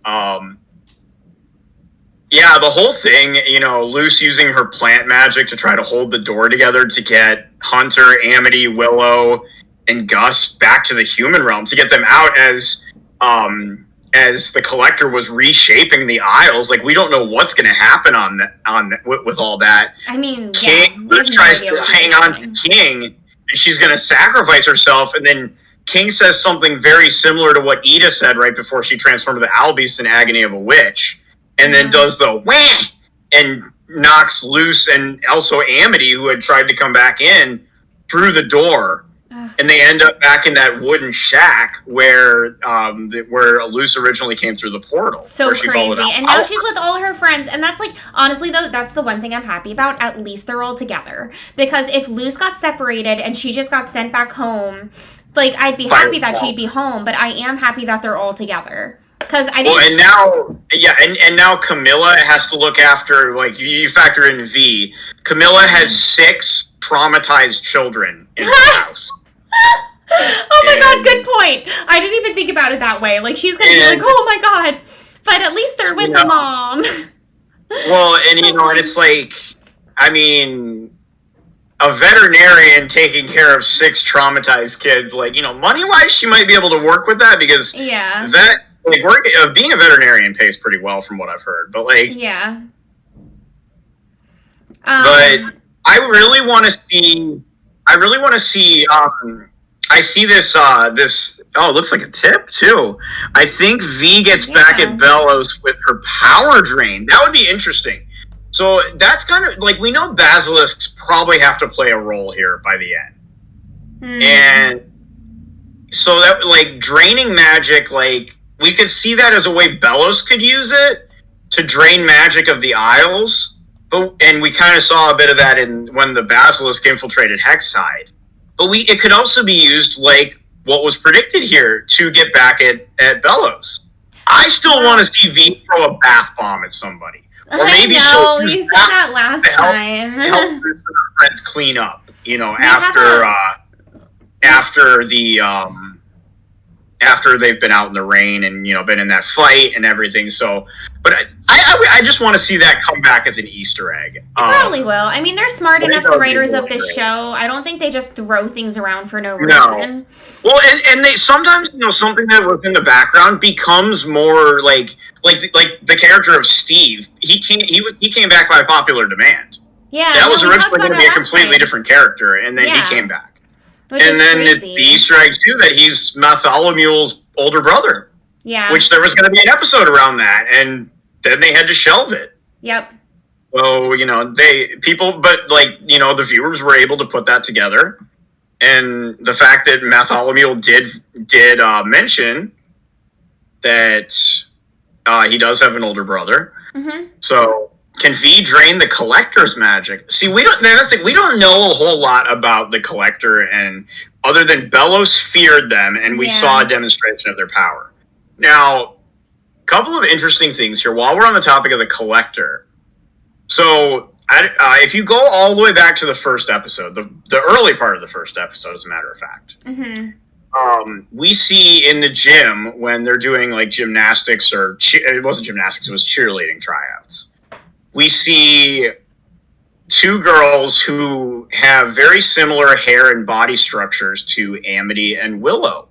[SPEAKER 1] Yeah, the whole thing, you know, Luce using her plant magic to try to hold the door together to get Hunter, Amity, Willow, and Gus back to the human realm, to get them out as the Collector was reshaping the Isles. Like, we don't know what's going to happen with all that.
[SPEAKER 2] I mean,
[SPEAKER 1] King tries to hang on to King, and she's going to sacrifice herself, and then King says something very similar to what Ida said right before she transformed to the Owl Beast in Agony of a Witch. And then does the wham and knocks Luce and also Amity, who had tried to come back in, through the door. And they end up back in that wooden shack where Luce originally came through the portal.
[SPEAKER 2] So crazy. And now she's with all her friends. And that's like, honestly though, that's the one thing I'm happy about. At least they're all together. Because if Luce got separated and she just got sent back home, like, I'd be happy that she'd be home. But I am happy that they're all together. Because I didn't.
[SPEAKER 1] And now Camilla has to look after, like, you factor in V. Camilla has 6 traumatized children in her house.
[SPEAKER 2] Oh my god, good point. I didn't even think about it that way. Like, she's gonna be like, oh my god. But at least they're with the mom.
[SPEAKER 1] Well, and you know, and it's like, I mean, a veterinarian taking care of 6 traumatized kids, like, you know, money-wise, she might be able to work with that, because being a veterinarian pays pretty well from what I've heard. But, like,
[SPEAKER 2] yeah.
[SPEAKER 1] But I really want to see. I see this. Oh, it looks like a tip too. I think V gets back at Bellows with her power drain. That would be interesting. So that's kind of like, we know basilisks probably have to play a role here by the end, and so that, like, draining magic, like, we could see that as a way Bellows could use it to drain magic of the Isles. And we kind of saw a bit of that when the Basilisk infiltrated Hexside. But it could also be used, like what was predicted here, to get back at Bellows. I still want to see V throw a bath bomb at somebody. Or maybe
[SPEAKER 2] you said that last time.
[SPEAKER 1] Help her friends clean up, you know, after they've been out in the rain and, you know, been in that fight and everything. So, but I just want to see that come back as an Easter egg. It
[SPEAKER 2] probably will. I mean, they're smart enough, the writers of this show. I don't think they just throw things around for no reason. No.
[SPEAKER 1] Well, and they sometimes, you know, something that was in the background becomes more like the character of Steve. He came back by popular demand.
[SPEAKER 2] Yeah,
[SPEAKER 1] that was originally going to be a completely different character, and then he came back.
[SPEAKER 2] Which
[SPEAKER 1] and then the Easter egg too, that he's Bartholomew's older brother.
[SPEAKER 2] Yeah.
[SPEAKER 1] Which there was going to be an episode around that, and then they had to shelve it.
[SPEAKER 2] Yep.
[SPEAKER 1] So, you know, but, like, you know, the viewers were able to put that together, and the fact that Bartholomew did mention that he does have an older brother. Mm-hmm. So, can V drain the Collector's magic? See, we don't know a whole lot about the Collector, and other than Bellows feared them, and we saw a demonstration of their power. Now, a couple of interesting things here while we're on the topic of the Collector. So, if you go all the way back to the first episode, the early part of the first episode, as a matter of fact, we see in the gym when they're doing, like, gymnastics, or it wasn't gymnastics, it was cheerleading tryouts. We see 2 girls who have very similar hair and body structures to Amity and Willow.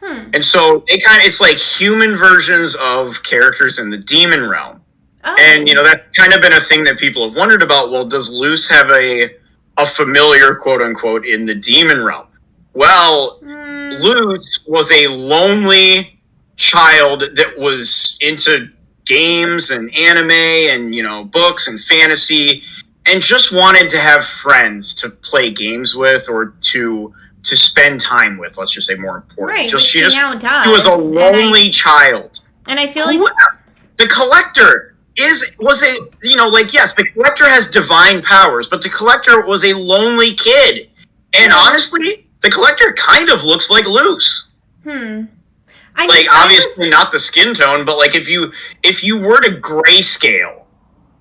[SPEAKER 1] And so it's like human versions of characters in the demon realm. Oh. And, you know, that's kind of been a thing that people have wondered about. Well, does Luce have a familiar, quote unquote, in the demon realm? Well, Luce was a lonely child that was into games and anime and, you know, books and fantasy. and just wanted to have friends to play games with or to spend time with. Let's just say more important.
[SPEAKER 2] Right,
[SPEAKER 1] Just
[SPEAKER 2] which she now does.
[SPEAKER 1] She was a lonely child.
[SPEAKER 2] And I feel like
[SPEAKER 1] the Collector was a, you know, like, yes, the Collector has divine powers, but the Collector was a lonely kid. And honestly, the Collector kind of looks like Luce. Obviously not the skin tone, but like if you were to grayscale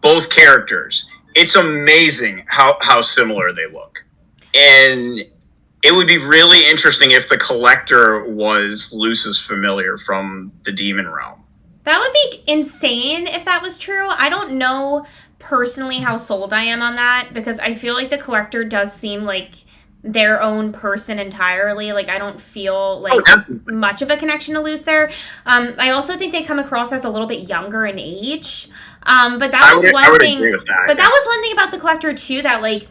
[SPEAKER 1] both characters, it's amazing how similar they look. And it would be really interesting if the Collector was Luce's familiar from the Demon Realm.
[SPEAKER 2] That would be insane if that was true. I don't know personally how sold I am on that, because I feel like the Collector does seem like their own person entirely. Like, I don't feel like much of a connection to Luce there. I also think they come across as a little bit younger in age. But that was one thing. But that was one thing about the Collector too that like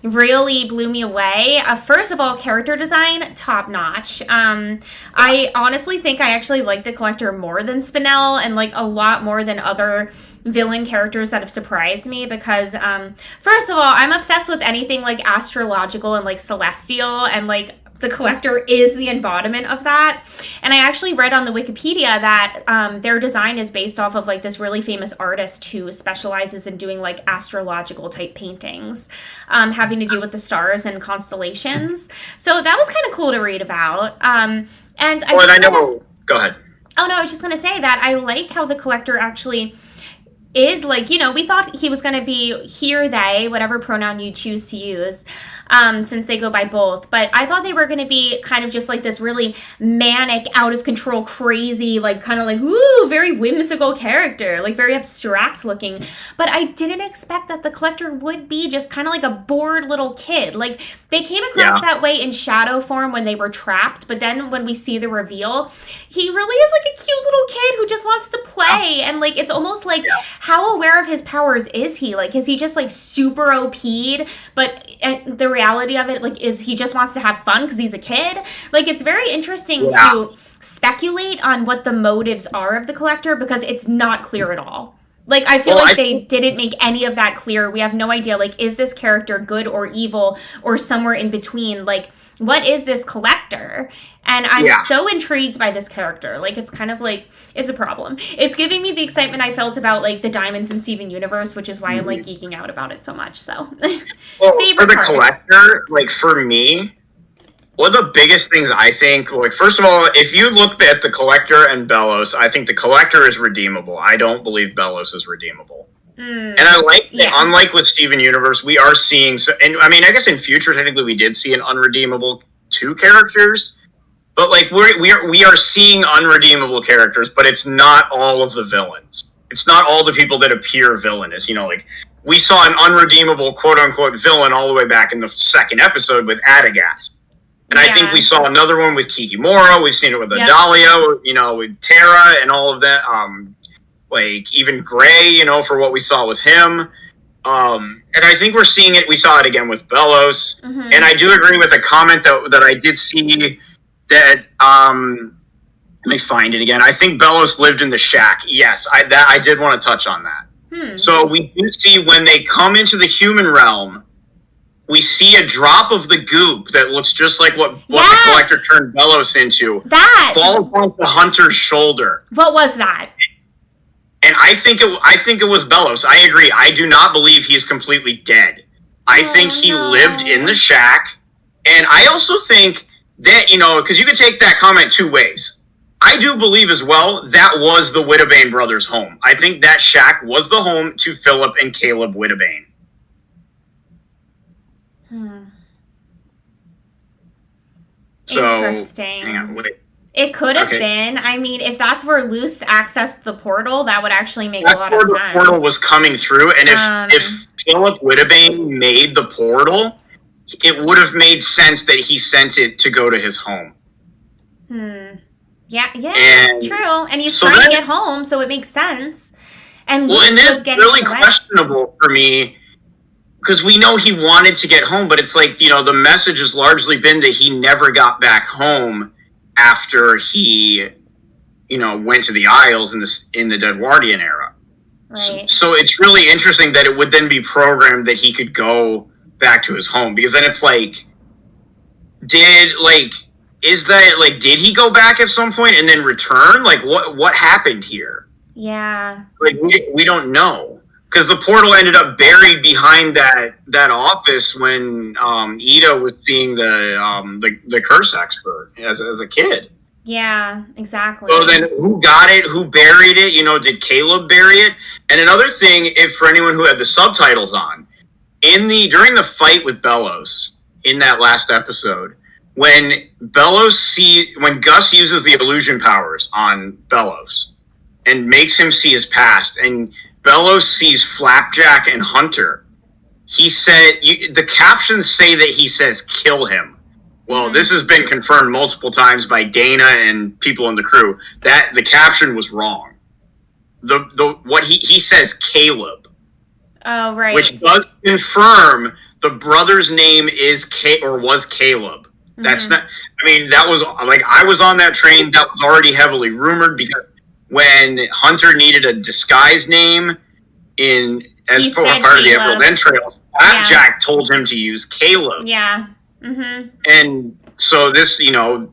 [SPEAKER 2] really blew me away. First of all, character design, top notch. I honestly think I actually like the Collector more than Spinel, and like a lot more than other villain characters that have surprised me, because first of all, I'm obsessed with anything like astrological and like celestial, and like the Collector is the embodiment of that. And I actually read on the Wikipedia that their design is based off of like this really famous artist who specializes in doing like astrological type paintings, having to do with the stars and constellations. So that was kind of cool to read about.
[SPEAKER 1] Go ahead.
[SPEAKER 2] Oh no, I was just gonna say that I like how the Collector actually is like, you know, we thought he was going to be he or they, whatever pronoun you choose to use, since they go by both. But I thought they were going to be kind of just like this really manic, out of control, crazy, like kind of like, ooh, very whimsical character, like very abstract looking. But I didn't expect that the Collector would be just kind of like a bored little kid. Like, they came across that way in shadow form when they were trapped. But then when we see the reveal, he really is like a cute little kid who just wants to play. And like, it's almost like, how aware of his powers is he? Like, is he just like super OP'd? But the reality of it, like, is he just wants to have fun because he's a kid? Like, it's very interesting to speculate on what the motives are of the Collector, because it's not clear at all. Like, I feel they didn't make any of that clear. We have no idea, like, is this character good or evil or somewhere in between? Like, what is this Collector? And I'm so intrigued by this character. Like, it's kind of like, it's a problem. It's giving me the excitement I felt about, like, the Diamonds in Steven Universe, which is why I'm, like, geeking out about it so much, so.
[SPEAKER 1] Well, for the Collector, like, for me, one of the biggest things I think, like, first of all, if you look at the Collector and Belos, I think the Collector is redeemable. I don't believe Belos is redeemable. And I like that, unlike with Steven Universe, we are seeing, and I mean, I guess in future, technically, we did see an unredeemable 2 characters, but like we are seeing unredeemable characters, but it's not all of the villains. It's not all the people that appear villainous. You know, like, we saw an unredeemable quote unquote villain all the way back in the 2nd episode with Adagast. And I think we saw another one with Kikimora. We've seen it with Adalia, you know, with Terra and all of that. Like, even Gray, you know, for what we saw with him. And I think we're seeing it. We saw it again with Belos. And I do agree with a comment that I did see that, let me find it again. I think Belos lived in the shack. Yes, I did want to touch on that. So we do see when they come into the human realm, we see a drop of the goop that looks just like what the Collector turned Belos into. That falls on the Hunter's shoulder.
[SPEAKER 2] What was that?
[SPEAKER 1] And I think it was Belos. I agree. I do not believe he is completely dead. I think he lived in the shack. And I also think that, you know, because you could take that comment 2 ways. I do believe as well that was the Wittebane brothers' home. I think that shack was the home to Philip and Caleb Wittebane. So,
[SPEAKER 2] interesting.
[SPEAKER 1] Hang on, wait.
[SPEAKER 2] It could have been. I mean, if that's where Luce accessed the portal, that would actually make a lot of sense.
[SPEAKER 1] The portal was coming through, and if Philip Wittebane made the portal, it would have made sense that he sent it to go to his home.
[SPEAKER 2] Yeah, true. And he's trying to get home, so it makes sense. And Luce
[SPEAKER 1] and then it's really questionable for me, because we know he wanted to get home, but it's like, you know, the message has largely been that he never got back home after he, you know, went to the Isles in the Deadwardian era.
[SPEAKER 2] Right.
[SPEAKER 1] So it's really interesting that it would then be programmed that he could go back to his home, because then it's like, did he go back at some point and then return? Like, what happened here?
[SPEAKER 2] Yeah.
[SPEAKER 1] Like, we don't know, because the portal ended up buried behind that office when Ida was seeing the curse expert as a kid.
[SPEAKER 2] Yeah, exactly.
[SPEAKER 1] So then, who got it? Who buried it? You know, did Caleb bury it? And another thing, if for anyone who had the subtitles on, during the fight with Bellows in that last episode, when Gus uses the illusion powers on Bellows and makes him see his past, and Bellows sees Flapjack and Hunter, he said, the captions say that he says, "Kill him." Well, this has been confirmed multiple times by Dana and people in the crew that the caption was wrong. What he says, Caleb.
[SPEAKER 2] Oh, right.
[SPEAKER 1] Which does confirm the brother's name was Caleb. That's not. I mean, that was like, I was on that train. That was already heavily rumored, because when Hunter needed a disguise name as part of the Emerald Entrails, Flapjack told him to use Caleb.
[SPEAKER 2] Yeah. Mm-hmm.
[SPEAKER 1] And so this,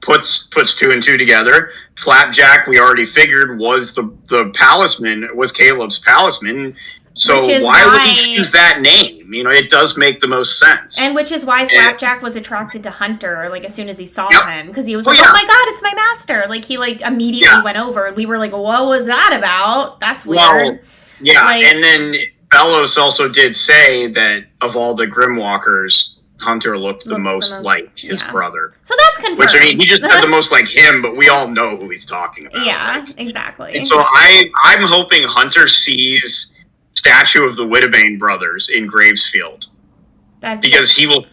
[SPEAKER 1] puts two and two together. Flapjack, we already figured, was the Palisman, was Caleb's Palisman. So why would he choose that name? It does make the most sense.
[SPEAKER 2] And which is why Flapjack was attracted to Hunter, like, as soon as he saw him. Because he was like, oh my god, it's my master. Like, he, like, immediately went over. And we were like, what was that about? That's weird.
[SPEAKER 1] Well, yeah, and then Bellows also did say that of all the Grimwalkers, Hunter looked the most like his brother.
[SPEAKER 2] So that's confirmed.
[SPEAKER 1] Which, I mean, he just had the most like him, but we all know who he's talking about.
[SPEAKER 2] Yeah, exactly.
[SPEAKER 1] And so I'm hoping Hunter sees statue of the Wittebane brothers in Gravesfield. Because he will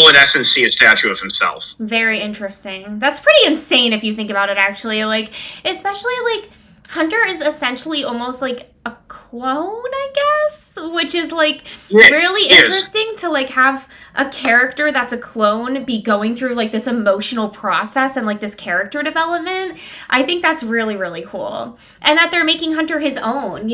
[SPEAKER 1] in essence see a statue of himself.
[SPEAKER 2] Very interesting. That's pretty insane if you think about it, actually. Like, especially, like, Hunter is essentially almost like a clone, I guess, which is like really interesting to like have a character that's a clone be going through like this emotional process and like this character development. I think that's really, really cool. And that they're making Hunter his own,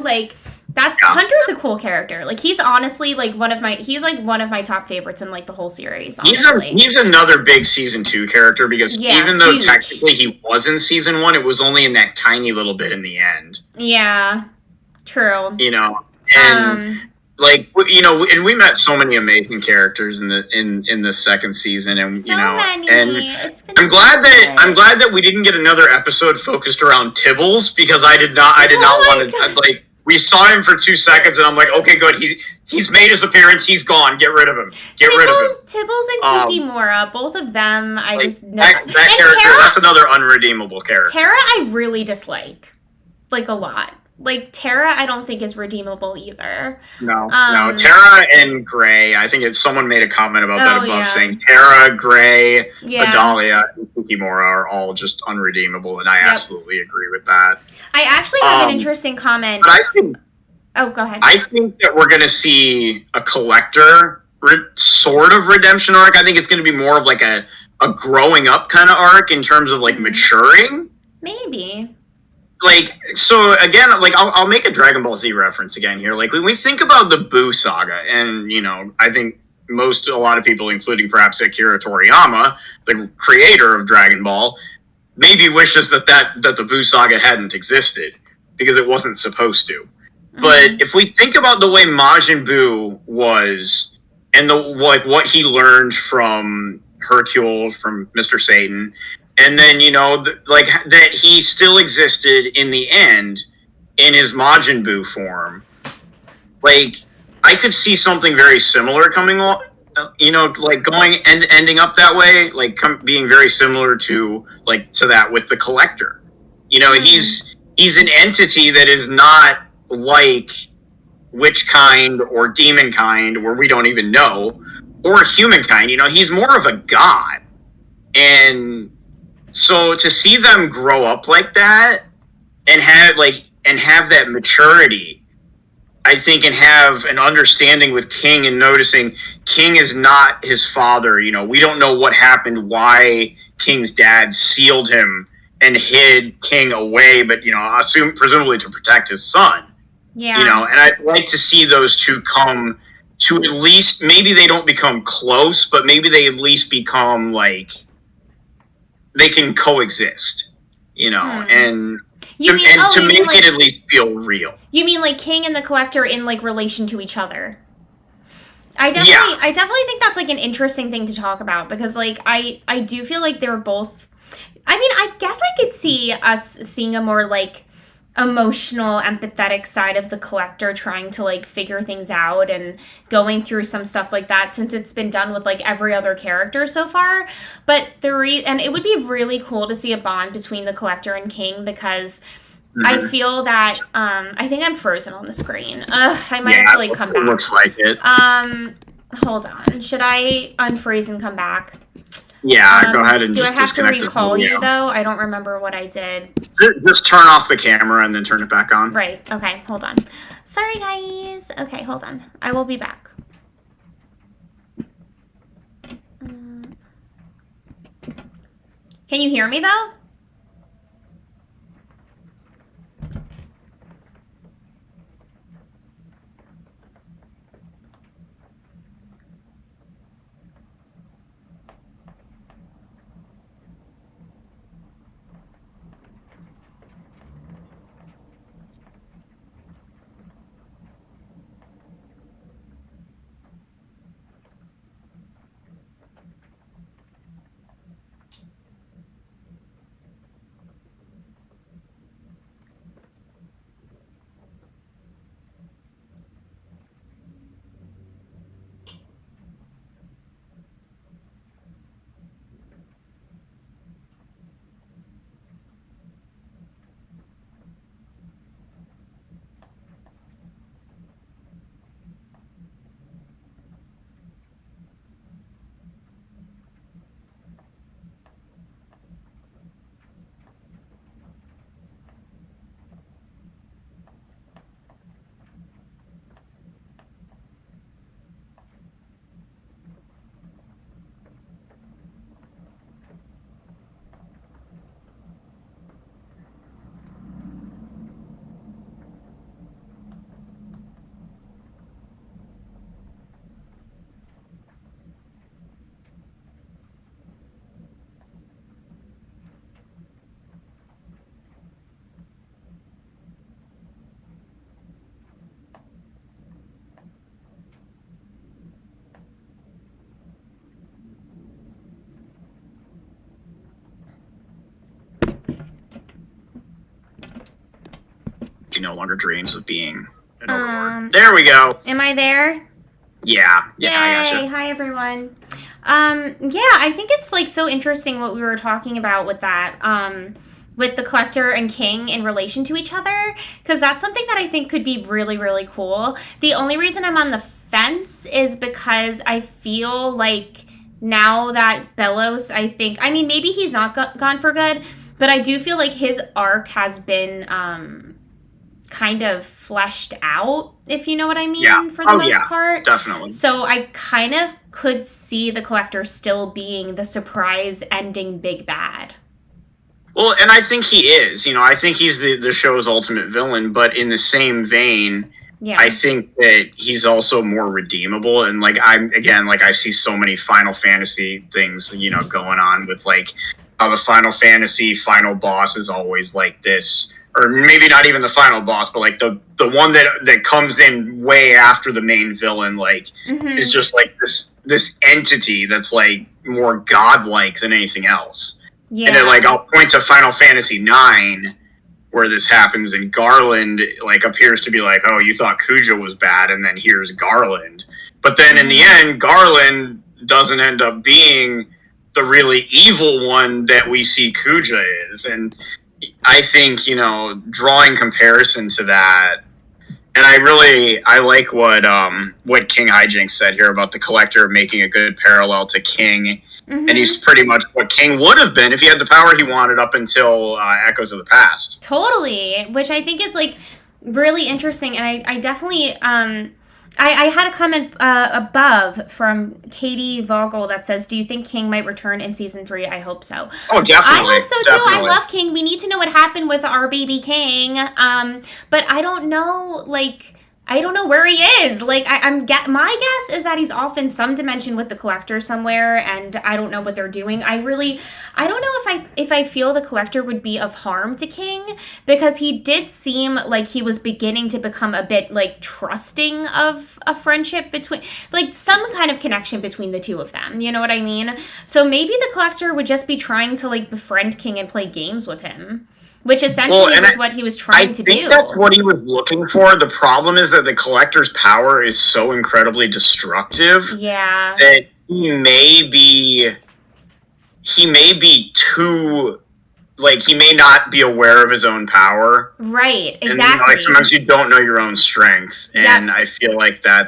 [SPEAKER 2] like Hunter's a cool character. Like, he's honestly like one of my top favorites in like the whole series, honestly.
[SPEAKER 1] He's another big season 2 character, because even though technically he was in season 1, it was only in that tiny little bit in the end.
[SPEAKER 2] Yeah, true.
[SPEAKER 1] And and we met so many amazing characters in the second season, and
[SPEAKER 2] many.
[SPEAKER 1] And
[SPEAKER 2] it's been
[SPEAKER 1] I'm glad that we didn't get another episode focused around Tibbles, because I did not want to like. We saw him for 2 seconds, and I'm like, okay, good. He's made his appearance. He's gone. Get rid of him.
[SPEAKER 2] Tibbles and Kikimora, both of them, I just know.
[SPEAKER 1] That character, Terra, that's another unredeemable character.
[SPEAKER 2] Terra, I really dislike, like, a lot. Like, Terra, I don't think is redeemable either.
[SPEAKER 1] No. Terra and Gray, I think someone made a comment about that above, saying Terra, Gray, Adalia, and Kikimora are all just unredeemable, and I absolutely agree with that.
[SPEAKER 2] I actually have an interesting comment.
[SPEAKER 1] But I think...
[SPEAKER 2] Oh, go ahead.
[SPEAKER 1] I think that we're going to see a Collector sort of redemption arc. I think it's going to be more of like a growing up kind of arc in terms of like maturing.
[SPEAKER 2] Maybe.
[SPEAKER 1] Like, so again, like, I'll make a Dragon Ball Z reference again here. Like, when we think about the Buu saga, and, I think a lot of people, including perhaps Akira Toriyama, the creator of Dragon Ball, maybe wishes that the Buu saga hadn't existed, because it wasn't supposed to. Mm-hmm. But if we think about the way Majin Buu was, and what he learned from Hercule, from Mr. Satan, and then, that he still existed in the end in his Majin Buu form. Like, I could see something very similar coming along, like going and ending up that way, like being very similar to that with the Collector. He's an entity that is not like Witchkind or Demonkind, where we don't even know, or Humankind. He's more of a god. And so to see them grow up like that and have that maturity, I think, and have an understanding with King, and noticing King is not his father. We don't know what happened, why King's dad sealed him and hid King away, but presumably to protect his son.
[SPEAKER 2] Yeah.
[SPEAKER 1] You know, and I'd like to see those two come to at least, maybe they don't become close, but maybe they at least become like, they can coexist, you know, and
[SPEAKER 2] you mean,
[SPEAKER 1] to make
[SPEAKER 2] like,
[SPEAKER 1] it at least feel real.
[SPEAKER 2] You mean like King and the Collector in like relation to each other? I definitely think that's like an interesting thing to talk about, because like I do feel like they're both. I mean, I guess I could see us seeing a more like emotional, empathetic side of the Collector trying to like figure things out and going through some stuff like that, since it's been done with like every other character so far. But and it would be really cool to see a bond between the Collector and King, because I feel that I think I'm frozen on the screen. I might have to like come back.
[SPEAKER 1] Looks like it.
[SPEAKER 2] Hold on. Should I unfreeze and come back?
[SPEAKER 1] Yeah, go ahead and
[SPEAKER 2] do
[SPEAKER 1] just
[SPEAKER 2] I have to
[SPEAKER 1] disconnect
[SPEAKER 2] recall you though? I don't remember what I did.
[SPEAKER 1] Just turn off the camera and then turn it back on.
[SPEAKER 2] Right. Okay, hold on. Sorry guys. Okay, hold on. I will be back. Can you hear me though?
[SPEAKER 1] She no longer dreams of being an overlord. There we go.
[SPEAKER 2] Am I there?
[SPEAKER 1] Yeah.
[SPEAKER 2] Yay.
[SPEAKER 1] I gotcha.
[SPEAKER 2] Hi everyone. Yeah, I think it's like so interesting what we were talking about with that, with the Collector and King in relation to each other, because that's something that I think could be really, really cool. The only reason I'm on the fence is because I feel like now that Bellows, I mean, maybe he's not gone for good, but I do feel like his arc has been, kind of fleshed out, if you know what I mean, for the most part.
[SPEAKER 1] Definitely.
[SPEAKER 2] So I kind of could see the Collector still being the surprise ending big bad.
[SPEAKER 1] Well, and I think he is. You know, I think he's the show's ultimate villain, but in the same vein, I think that he's also more redeemable. And like I see so many Final Fantasy things, you know, going on with like how the Final Fantasy final boss is always like this, or maybe not even the final boss, but like the one that comes in way after the main villain, like is just like this entity that's like more godlike than anything else. Yeah. And then like I'll point to Final Fantasy IX where this happens, and Garland like appears to be like, oh, you thought Kuja was bad, and then here's Garland. But then in the end, Garland doesn't end up being the really evil one that we see Kuja is. And I think, you know, drawing comparison to that, and I like what King Hijinks said here about the Collector making a good parallel to King, and he's pretty much what King would have been if he had the power he wanted up until Echoes of the Past.
[SPEAKER 2] Totally, which I think is like really interesting, and I definitely I had a comment above from Katie Vogel that says, "Do you think King might return in season 3? I hope so."
[SPEAKER 1] Oh, definitely.
[SPEAKER 2] I hope so too.
[SPEAKER 1] Definitely.
[SPEAKER 2] I love King. We need to know what happened with our baby King. But I don't know. Like, I don't know where he is. Like, my guess is that he's off in some dimension with the Collector somewhere, and I don't know what they're doing. I don't know if I feel the Collector would be of harm to King, because he did seem like he was beginning to become a bit like trusting of a friendship between, like, some kind of connection between the two of them. You know what I mean? So maybe the Collector would just be trying to like befriend King and play games with him. Which essentially was what he was trying to do.
[SPEAKER 1] I think that's what he was looking for. The problem is that the Collector's power is so incredibly destructive.
[SPEAKER 2] Yeah.
[SPEAKER 1] That he may be too, like, he may not be aware of his own power.
[SPEAKER 2] Right, exactly.
[SPEAKER 1] And, like, sometimes you don't know your own strength. And yep. I feel like I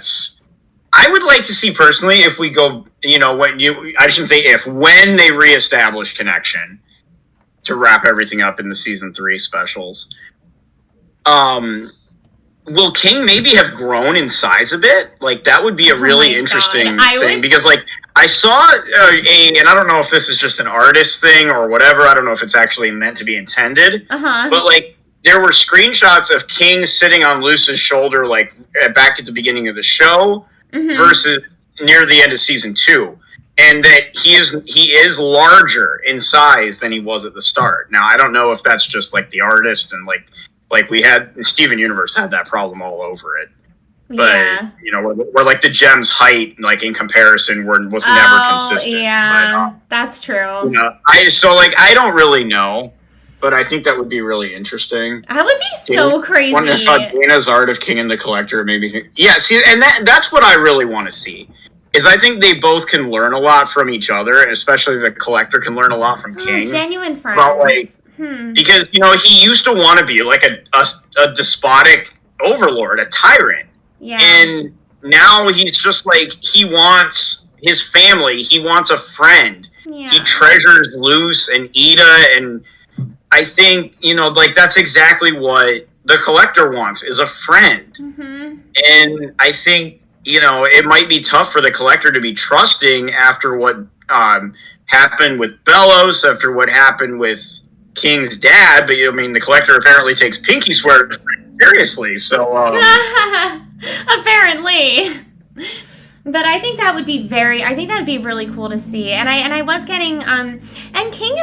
[SPEAKER 1] would like to see personally if we go, I shouldn't say if, when they reestablish connection, to wrap everything up in the season 3 specials. Will King maybe have grown in size a bit? Like, that would be a really interesting thing. Because, like, I saw and I don't know if this is just an artist thing or whatever. I don't know if it's actually meant to be intended. But, like, there were screenshots of King sitting on Luce's shoulder, like, back at the beginning of the show versus near the end of season 2. And that he is larger in size than he was at the start. Now, I don't know if that's just like the artist, and like we had Steven Universe had that problem all over it. But where like the gem's height, like in comparison, was never consistent.
[SPEAKER 2] Yeah, but, that's true.
[SPEAKER 1] I don't really know, but I think that would be really interesting.
[SPEAKER 2] That would be so crazy.
[SPEAKER 1] When I saw Dana's art of King and the Collector, it made me think. Yeah, see, and that's what I really want to see. Is I think they both can learn a lot from each other, and especially the Collector can learn a lot from King.
[SPEAKER 2] Genuine friends.
[SPEAKER 1] About, like, because, he used to want to be like a despotic overlord, a tyrant.
[SPEAKER 2] Yeah.
[SPEAKER 1] And now he's just like, he wants his family, he wants a friend.
[SPEAKER 2] Yeah.
[SPEAKER 1] He treasures Luce and Ida, and I think, like, that's exactly what the Collector wants, is a friend. And I think, it might be tough for the Collector to be trusting after what happened with Bellows, after what happened with King's dad. But, the Collector apparently takes Pinky Swear seriously, so...
[SPEAKER 2] Apparently. But I think that would be really cool to see. And I was getting, and King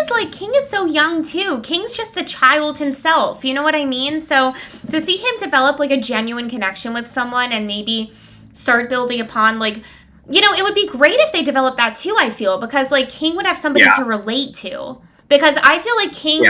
[SPEAKER 2] is so young too. King's just a child himself, you know what I mean? So to see him develop, like, a genuine connection with someone and maybe start building upon, like, it would be great if they developed that too, I feel, because, like, King would have somebody to relate to. Because I feel like King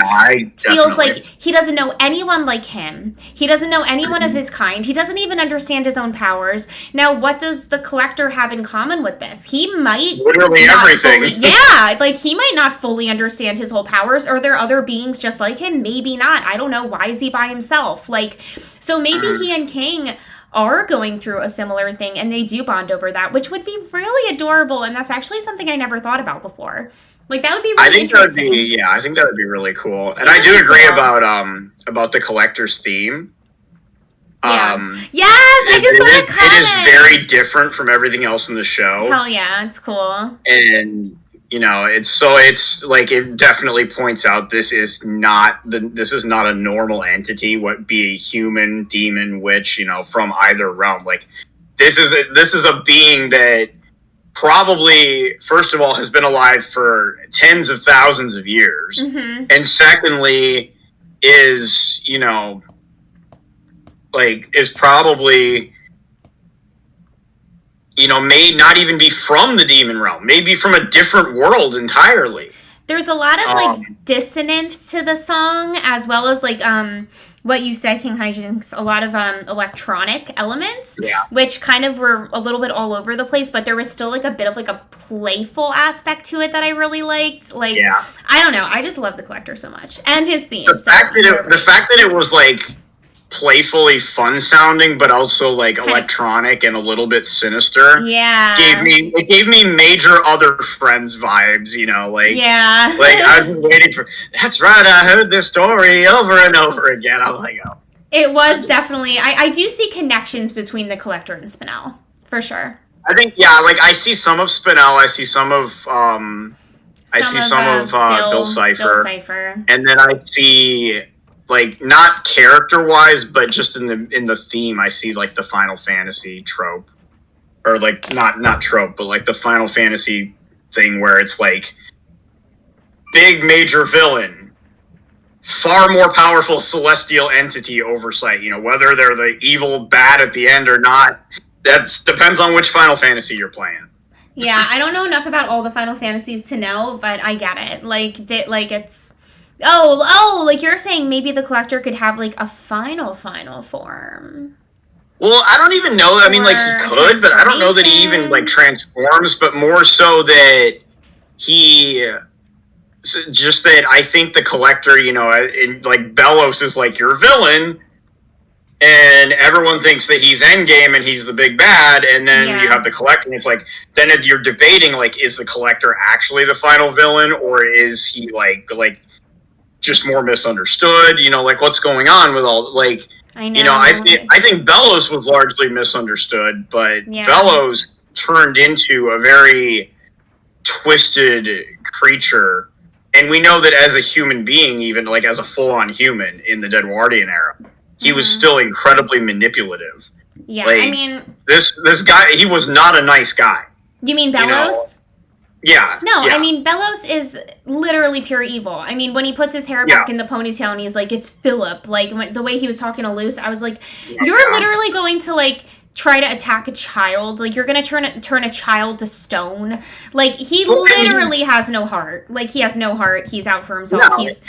[SPEAKER 2] feels like he doesn't know anyone like him. He doesn't know anyone of his kind. He doesn't even understand his own powers. Now, what does the Collector have in common with this? He might...
[SPEAKER 1] Literally everything.
[SPEAKER 2] He might not fully understand his whole powers. Are there other beings just like him? Maybe not. I don't know. Why is he by himself? Like, so maybe he and King are going through a similar thing, and they do bond over that, which would be really adorable, and that's actually something I never thought about before. Like, that would be really interesting.
[SPEAKER 1] I think that would be really cool. And I do agree about the Collector's theme.
[SPEAKER 2] I just saw a comment.
[SPEAKER 1] It is very different from everything else in the show.
[SPEAKER 2] Hell yeah, it's cool.
[SPEAKER 1] And it's like, it definitely points out this is not a normal entity, what be a human, demon, witch, from either realm. Like, this is a being that probably, first of all, has been alive for tens of thousands of years, and secondly is probably may not even be from the demon realm, maybe from a different world entirely.
[SPEAKER 2] There's a lot of dissonance to the song, as well as what you said, King Hijinks, a lot of electronic elements, which kind of were a little bit all over the place, but there was still a bit of a playful aspect to it that I really liked. I don't know, I just love the Collector so much, and his theme.
[SPEAKER 1] The fact that it was playfully fun sounding, but also electronic and a little bit sinister.
[SPEAKER 2] Yeah,
[SPEAKER 1] it gave me major Other Friends vibes. I've been waiting for. That's right. I heard this story over and over again. I'm like, oh.
[SPEAKER 2] It was definitely. I do see connections between the Collector and Spinel, for sure.
[SPEAKER 1] I think, yeah, like I see some of Spinel, I see some of Bill Cipher.
[SPEAKER 2] Bill Cipher.
[SPEAKER 1] And then I see, like, not character wise, but just in the theme, I see like the Final Fantasy trope, or like not trope, but like the Final Fantasy thing where it's like big major villain, far more powerful celestial entity oversight. You know, whether they're the evil bad at the end or not, that depends on which Final Fantasy you're playing.
[SPEAKER 2] Yeah, I don't know enough about all the Final Fantasies to know, but I get it. Like it's like you're saying maybe the Collector could have like a final form.
[SPEAKER 1] Well, I don't even know. I mean, like he could, but I don't know that he even like transforms. But more so that just that I think the Collector, you know, like Belos is like your villain, and everyone thinks that he's Endgame and he's the big bad, and then you have the Collector, and it's like, then you're debating, like, is the Collector actually the final villain, or is he, like just more misunderstood? You know, like, what's going on with all, like,
[SPEAKER 2] I know.
[SPEAKER 1] You know, I think Belos was largely misunderstood, but Belos turned into a very twisted creature, and we know that as a human being, even, like, as a full-on human in the Deadwardian era, he was still incredibly manipulative.
[SPEAKER 2] Yeah,
[SPEAKER 1] like,
[SPEAKER 2] I mean...
[SPEAKER 1] This guy, he was not a nice guy.
[SPEAKER 2] You mean Belos?
[SPEAKER 1] You know? Yeah.
[SPEAKER 2] No,
[SPEAKER 1] yeah.
[SPEAKER 2] I mean, Belos is literally pure evil. I mean, when he puts his hair back in the ponytail and he's like, it's Philip, like, the way he was talking to Luce, I was like, you're literally going to, like, try to attack a child. Like, you're going to turn a child to stone. Like, he literally has no heart. Like, he has no heart. He's out for himself.
[SPEAKER 1] No,
[SPEAKER 2] he's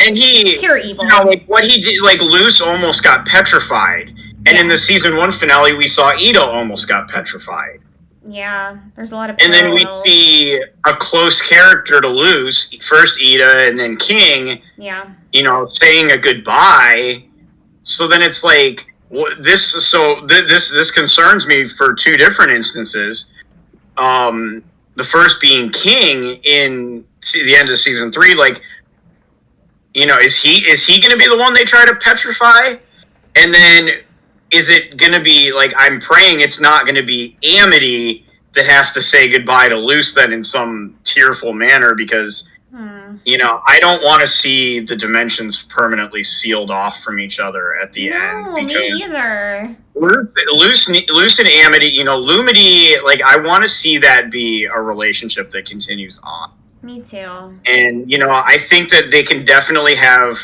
[SPEAKER 2] pure evil.
[SPEAKER 1] You know, like, what he did, like, Luce almost got petrified. And in the season 1 finale, we saw Ida almost got petrified.
[SPEAKER 2] Yeah, there's a lot of
[SPEAKER 1] parallels. And then we see a close character to Luce, first Ida and then King, you know, saying a goodbye. So then it's like, this concerns me for two different instances. The first being King in the end of season 3. Like, you know, is he going to be the one they try to petrify? And then is it going to be, like, I'm praying it's not going to be Amity that has to say goodbye to Luce then in some tearful manner, because, you know, I don't want to see the dimensions permanently sealed off from each other at the end.
[SPEAKER 2] No, me either.
[SPEAKER 1] Luce and Amity, you know, Lumity, like, I want to see that be a relationship that continues on.
[SPEAKER 2] Me too.
[SPEAKER 1] And, you know, I think that they could definitely have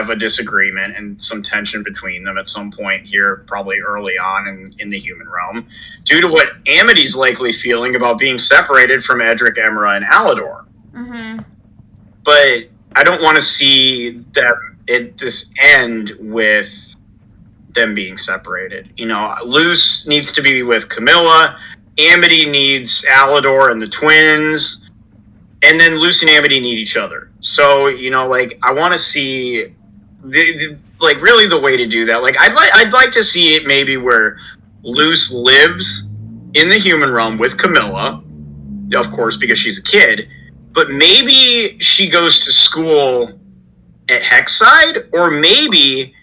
[SPEAKER 1] a disagreement and some tension between them at some point here, probably early on in the human realm, due to what Amity's likely feeling about being separated from Edric, Emra, and Alador.
[SPEAKER 2] Mm-hmm.
[SPEAKER 1] But I don't want to see this end with them being separated. You know, Luce needs to be with Camilla, Amity needs Alador and the twins, and then Luce and Amity need each other. So, you know, like, I want to see, like, really the way to do that. Like, I'd like to see it maybe where Luce lives in the human realm with Camilla, of course, because she's a kid, but maybe she goes to school at Hexside, or maybe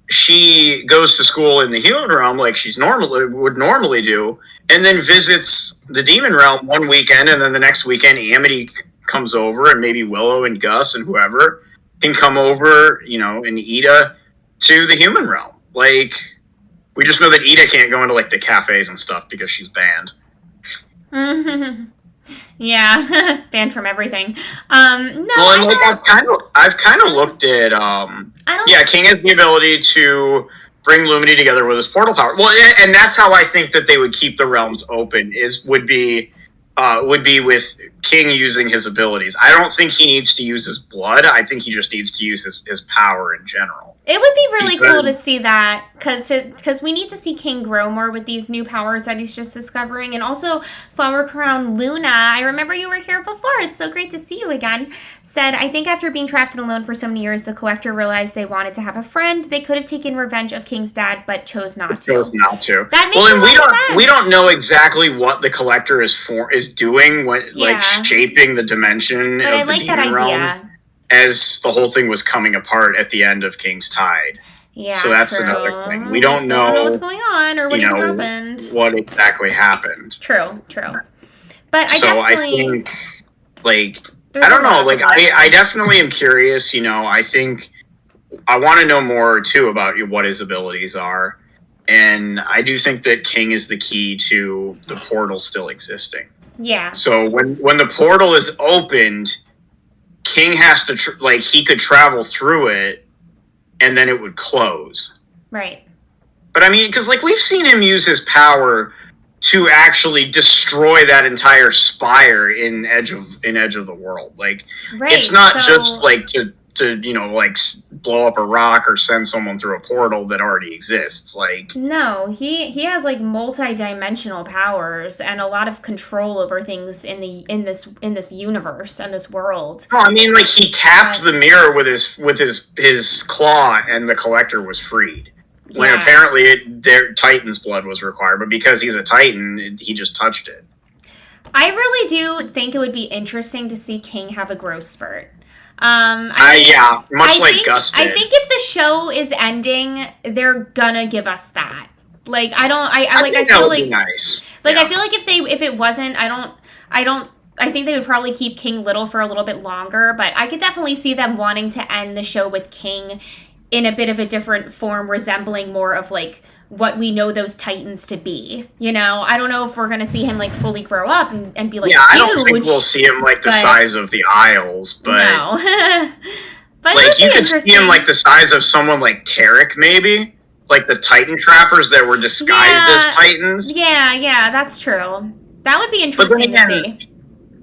[SPEAKER 1] she goes to school in the human realm like she's would normally do, and then visits the demon realm one weekend, and then the next weekend Amity comes over, and maybe Willow and Gus and whoever can come over, you know, and Ida to the human realm. Like, we just know that Ida can't go into, like, the cafes and stuff because she's banned.
[SPEAKER 2] Mm-hmm. Yeah, banned from everything. No,
[SPEAKER 1] well, and, like, I've kind of looked at, King has the ability to bring Lumity together with his portal power. Well, and that's how I think that they would keep the realms open, would be with King using his abilities. I don't think he needs to use his blood. I think he just needs to use his power in general.
[SPEAKER 2] It would be really cool to see that, because we need to see King grow more with these new powers that he's just discovering. And also, Flower Crown Luna, I remember you were here before, it's so great to see you again, said, I think after being trapped and alone for so many years, the Collector realized they wanted to have a friend. They could have taken revenge of King's dad, but chose not to. That makes a lot of sense.
[SPEAKER 1] We don't know exactly what the Collector is doing, like, shaping the dimension of the demon realm. As the whole thing was coming apart at the end of King's Tide.
[SPEAKER 2] Yeah,
[SPEAKER 1] So that's
[SPEAKER 2] true.
[SPEAKER 1] another thing. We
[SPEAKER 2] still
[SPEAKER 1] don't
[SPEAKER 2] don't know
[SPEAKER 1] know
[SPEAKER 2] what's going on or what
[SPEAKER 1] you
[SPEAKER 2] even
[SPEAKER 1] know,
[SPEAKER 2] happened.
[SPEAKER 1] what exactly happened.
[SPEAKER 2] True. But
[SPEAKER 1] So I
[SPEAKER 2] definitely
[SPEAKER 1] think, like,
[SPEAKER 2] there's
[SPEAKER 1] I
[SPEAKER 2] a
[SPEAKER 1] don't know,
[SPEAKER 2] lot
[SPEAKER 1] like,
[SPEAKER 2] of that.
[SPEAKER 1] I definitely am curious, I think I want to know more, too, about what his abilities are. And I do think that King is the key to the portal still existing.
[SPEAKER 2] Yeah.
[SPEAKER 1] So when the portal is opened, King has to, he could travel through it, and then it would close.
[SPEAKER 2] Right.
[SPEAKER 1] But I mean, because, like, we've seen him use his power to actually destroy that entire spire in Edge of the World. Like,
[SPEAKER 2] Right.
[SPEAKER 1] it's not
[SPEAKER 2] so,
[SPEAKER 1] just like to blow up a rock or send someone through a portal that already exists. Like,
[SPEAKER 2] no, he has like multi-dimensional powers and a lot of control over things in this universe and this world.
[SPEAKER 1] no, I mean, like, he tapped the mirror with his claw, and the Collector was freed. When
[SPEAKER 2] Yeah.
[SPEAKER 1] apparently Titan's blood was required, but because he's a Titan, he just touched it.
[SPEAKER 2] I really do think it would be interesting to see King have a growth spurt.
[SPEAKER 1] Yeah, much like Gus did.
[SPEAKER 2] I think if the show is ending, they're gonna give us that. Like, I
[SPEAKER 1] think
[SPEAKER 2] feel
[SPEAKER 1] that would
[SPEAKER 2] like
[SPEAKER 1] be nice.
[SPEAKER 2] Like,
[SPEAKER 1] Yeah.
[SPEAKER 2] I feel like if it wasn't, I think they would probably keep King Little for a little bit longer, but I could definitely see them wanting to end the show with King in a bit of a different form, resembling more of like what we know those Titans to be. I don't know if we're gonna see him like fully grow up and be like
[SPEAKER 1] Yeah, I
[SPEAKER 2] huge.
[SPEAKER 1] don't think we'll see him like the
[SPEAKER 2] but-
[SPEAKER 1] size of the Isles, but
[SPEAKER 2] No. But it
[SPEAKER 1] like
[SPEAKER 2] would
[SPEAKER 1] you
[SPEAKER 2] be
[SPEAKER 1] could see him
[SPEAKER 2] interesting.
[SPEAKER 1] like the size of someone like Tarek, maybe, like the Titan trappers that were disguised as Titans.
[SPEAKER 2] Yeah, that's true. That would be
[SPEAKER 1] But then
[SPEAKER 2] interesting
[SPEAKER 1] again,
[SPEAKER 2] to see.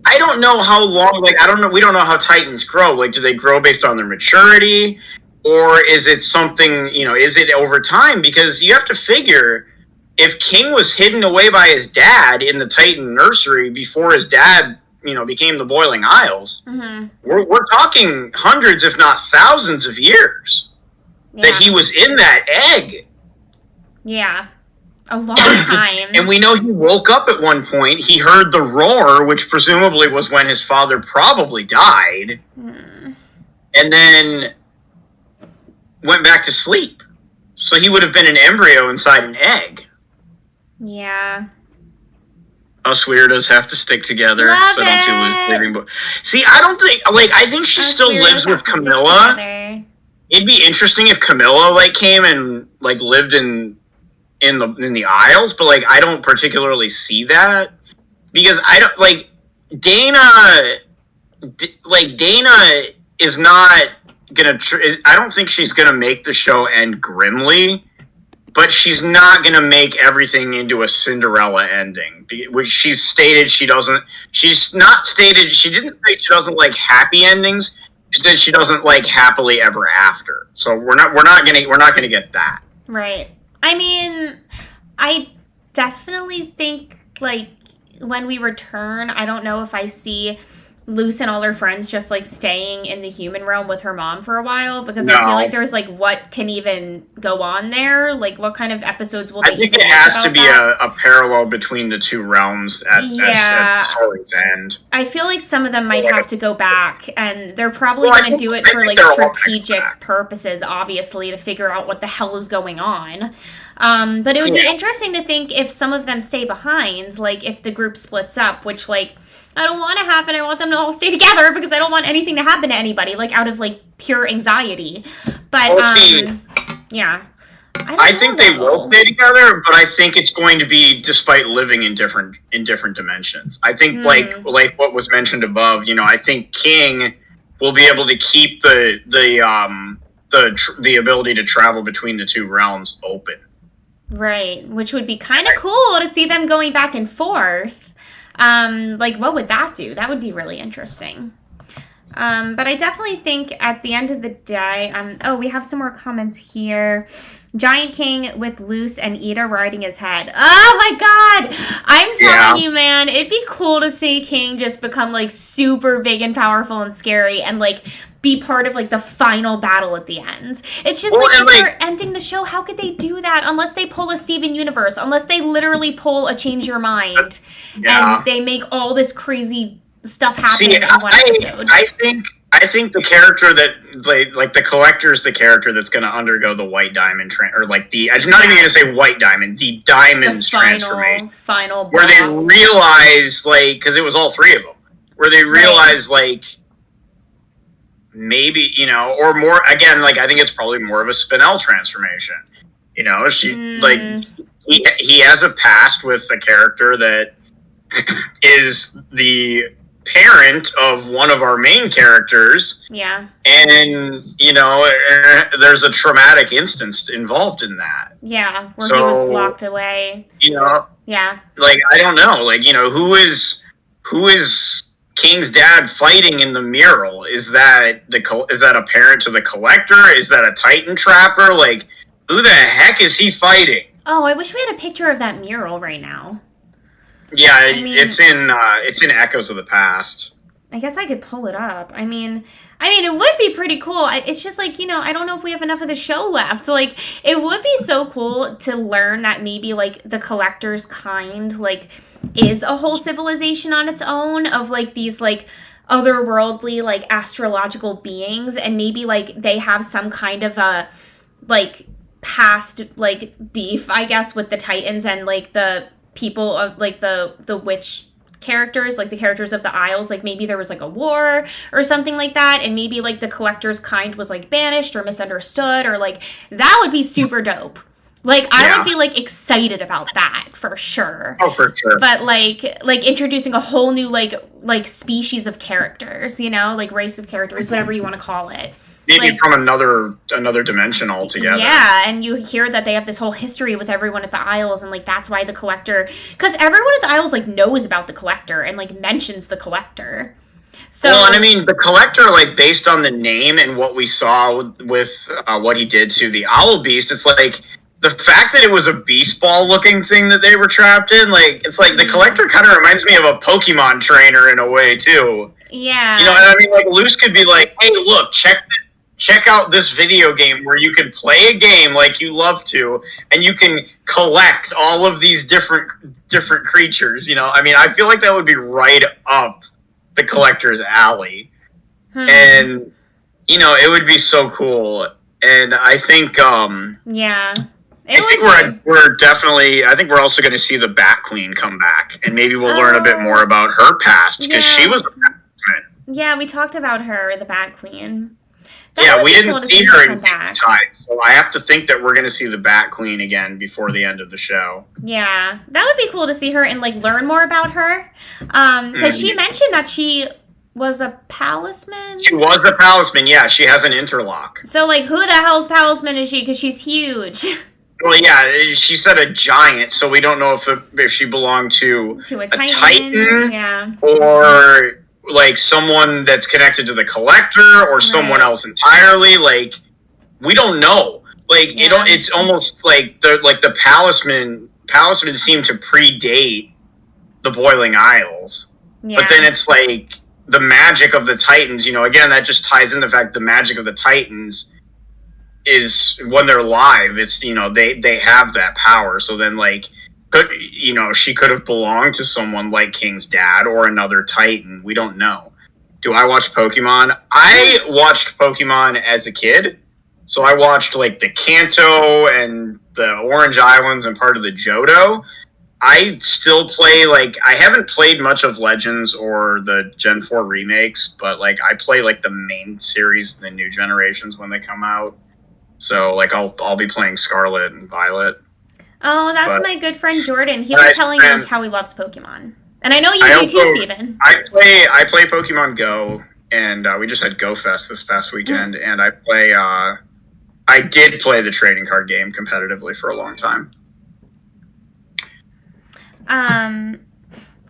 [SPEAKER 1] I don't know how long. Like, I don't know. We don't know how Titans grow. Like, do they grow based on their maturity, or is it something? Is it over time? Because you have to figure, if King was hidden away by his dad in the Titan nursery before his dad, became the Boiling Isles,
[SPEAKER 2] Mm-hmm.
[SPEAKER 1] we're talking hundreds, if not thousands, of years that he was in that egg.
[SPEAKER 2] Yeah. A long time.
[SPEAKER 1] And we know he woke up at one point. He heard the roar, which presumably was when his father probably died, and then went back to sleep. So he would have been an embryo inside an egg.
[SPEAKER 2] Yeah.
[SPEAKER 1] Us weirdos have to stick together.
[SPEAKER 2] Love
[SPEAKER 1] so I don't see
[SPEAKER 2] it.
[SPEAKER 1] who's living. See, I don't think. I think she still lives with Camilla. It'd be interesting if Camilla came and lived in the Isles, but I don't particularly see that, because I don't Dana. Dana is not gonna. I don't think she's gonna make the show end grimly, but she's not gonna make everything into a Cinderella ending, which she's stated she doesn't. She's not stated. She didn't say she doesn't like happy endings. She said she doesn't like happily ever after. So we're not gonna get that.
[SPEAKER 2] Right. I mean, I definitely think when we return, I don't know if I see Luce and all her friends just staying in the human realm with her mom for a while, because I feel like there's what can even go on there, what kind of episodes will they
[SPEAKER 1] I think
[SPEAKER 2] even
[SPEAKER 1] it has
[SPEAKER 2] make
[SPEAKER 1] to
[SPEAKER 2] about
[SPEAKER 1] be
[SPEAKER 2] that?
[SPEAKER 1] a parallel between the two realms at the story's end.
[SPEAKER 2] I feel like some of them might have to go back, and they're probably
[SPEAKER 1] Well, I
[SPEAKER 2] going to
[SPEAKER 1] think-
[SPEAKER 2] do it
[SPEAKER 1] I
[SPEAKER 2] for
[SPEAKER 1] think they're all gonna
[SPEAKER 2] strategic
[SPEAKER 1] go back.
[SPEAKER 2] purposes, obviously, to figure out what the hell is going on. But it would be interesting to think if some of them stay behind, if the group splits up, which I don't want to happen. I want them to all stay together because I don't want anything to happen to anybody, out of pure anxiety. But yeah.
[SPEAKER 1] I think they will stay together, but I think it's going to be despite living in different dimensions. I think like what was mentioned above, I think King will be able to keep the ability to travel between the two realms open.
[SPEAKER 2] Right, which would be kind of cool to see them going back and forth. What would that do? That would be really interesting. But I definitely think at the end of the day, we have some more comments here. Giant King with Luce and Ida riding his head. Oh my god! I'm telling you, man, it'd be cool to see King just become super big and powerful and scary and be part of the final battle at the end. It's just if they're ending the show, how could they do that unless they pull a Steven Universe, unless they literally pull a Change Your Mind and they make all this crazy stuff happen in one episode.
[SPEAKER 1] I think I think the character that like the collector's the character that's going to undergo the white diamond or like I'm not even going to say white diamond, the diamond's transformation,
[SPEAKER 2] final
[SPEAKER 1] where
[SPEAKER 2] boss.
[SPEAKER 1] they realize like because it was all three of them, where they realize like maybe or more again like I think it's probably more of a Spinel transformation. She like he has a past with a character that is the parent of one of our main characters.
[SPEAKER 2] Yeah.
[SPEAKER 1] And, there's a traumatic instance involved in that.
[SPEAKER 2] Yeah, where he was locked away.
[SPEAKER 1] Yeah. Like, I don't know. Like, who is King's dad fighting in the mural? Is that a parent to the collector? Is that a Titan trapper? Like, who the heck is he fighting?
[SPEAKER 2] Oh, I wish we had a picture of that mural right now.
[SPEAKER 1] Yeah, it's in Echoes of the Past.
[SPEAKER 2] I guess I could pull it up. I mean, it would be pretty cool. It's just like, I don't know if we have enough of the show left. Like, it would be so cool to learn that maybe, like, the collector's kind, like, is a whole civilization on its own of, like, these, like, otherworldly, like, astrological beings. And maybe, like, they have some kind of a, like, past, like, beef, I guess, with the Titans and, like, the people of like the witch characters, like the characters of the Isles, like maybe there was like a war or something like that, and maybe like the collector's kind was like banished or misunderstood, or like that would be super dope. Like I would be like excited about that for sure.
[SPEAKER 1] Oh, for sure.
[SPEAKER 2] But like introducing a whole new like species of characters, like race of characters, whatever you want to call it.
[SPEAKER 1] Maybe from another dimension altogether.
[SPEAKER 2] Yeah, and you hear that they have this whole history with everyone at the Isles, and like that's why the collector, because everyone at the Isles like knows about the collector and like mentions the collector. So,
[SPEAKER 1] well, and I mean the collector, like based on the name and what we saw with what he did to the owl beast, it's like the fact that it was a beast ball looking thing that they were trapped in. Like it's like the collector kind of reminds me of a Pokemon trainer in a way too.
[SPEAKER 2] Yeah,
[SPEAKER 1] and I mean like Luce could be like, hey, look, check out this video game where you can play a game like you love to, and you can collect all of these different creatures. I mean, I feel like that would be right up the collector's alley, and it would be so cool. And I think,
[SPEAKER 2] yeah,
[SPEAKER 1] I think we're also going to see the Bat Queen come back, and maybe we'll learn a bit more about her past because she was.
[SPEAKER 2] Yeah, we talked about her, the Bat Queen.
[SPEAKER 1] We didn't see her in time, so I have to think that we're going to see the Bat Queen again before the end of the show.
[SPEAKER 2] Yeah, that would be cool to see her and like learn more about her, because she mentioned that she was a Palisman.
[SPEAKER 1] She was a Palisman, yeah. She has an interlock.
[SPEAKER 2] So like, who the hell's Palisman is she? Because she's huge.
[SPEAKER 1] Well, yeah, she said a giant, so we don't know if she belonged to
[SPEAKER 2] a Titan, yeah,
[SPEAKER 1] or like someone that's connected to the collector or someone else entirely. Like we don't know. Like it's almost like the Palisman seem to predate the Boiling Isles. Yeah. But then it's like the magic of the Titans, again, that just ties in the fact the magic of the Titans is when they're live, it's they have that power. So then like she could have belonged to someone like King's dad or another Titan. We don't know. Do I watch Pokemon? I watched Pokemon as a kid. So I watched like the Kanto and the Orange Islands and part of the Johto. I still play, like, I haven't played much of Legends or the Gen 4 remakes, but like I play like the main series, the new generations when they come out. So like I'll be playing Scarlet and Violet.
[SPEAKER 2] Oh, that's my good friend Jordan. He was telling me how he loves Pokemon. And I know you do too, Steven.
[SPEAKER 1] I play Pokemon Go, and we just had Go Fest this past weekend, and I did play the trading card game competitively for a long time.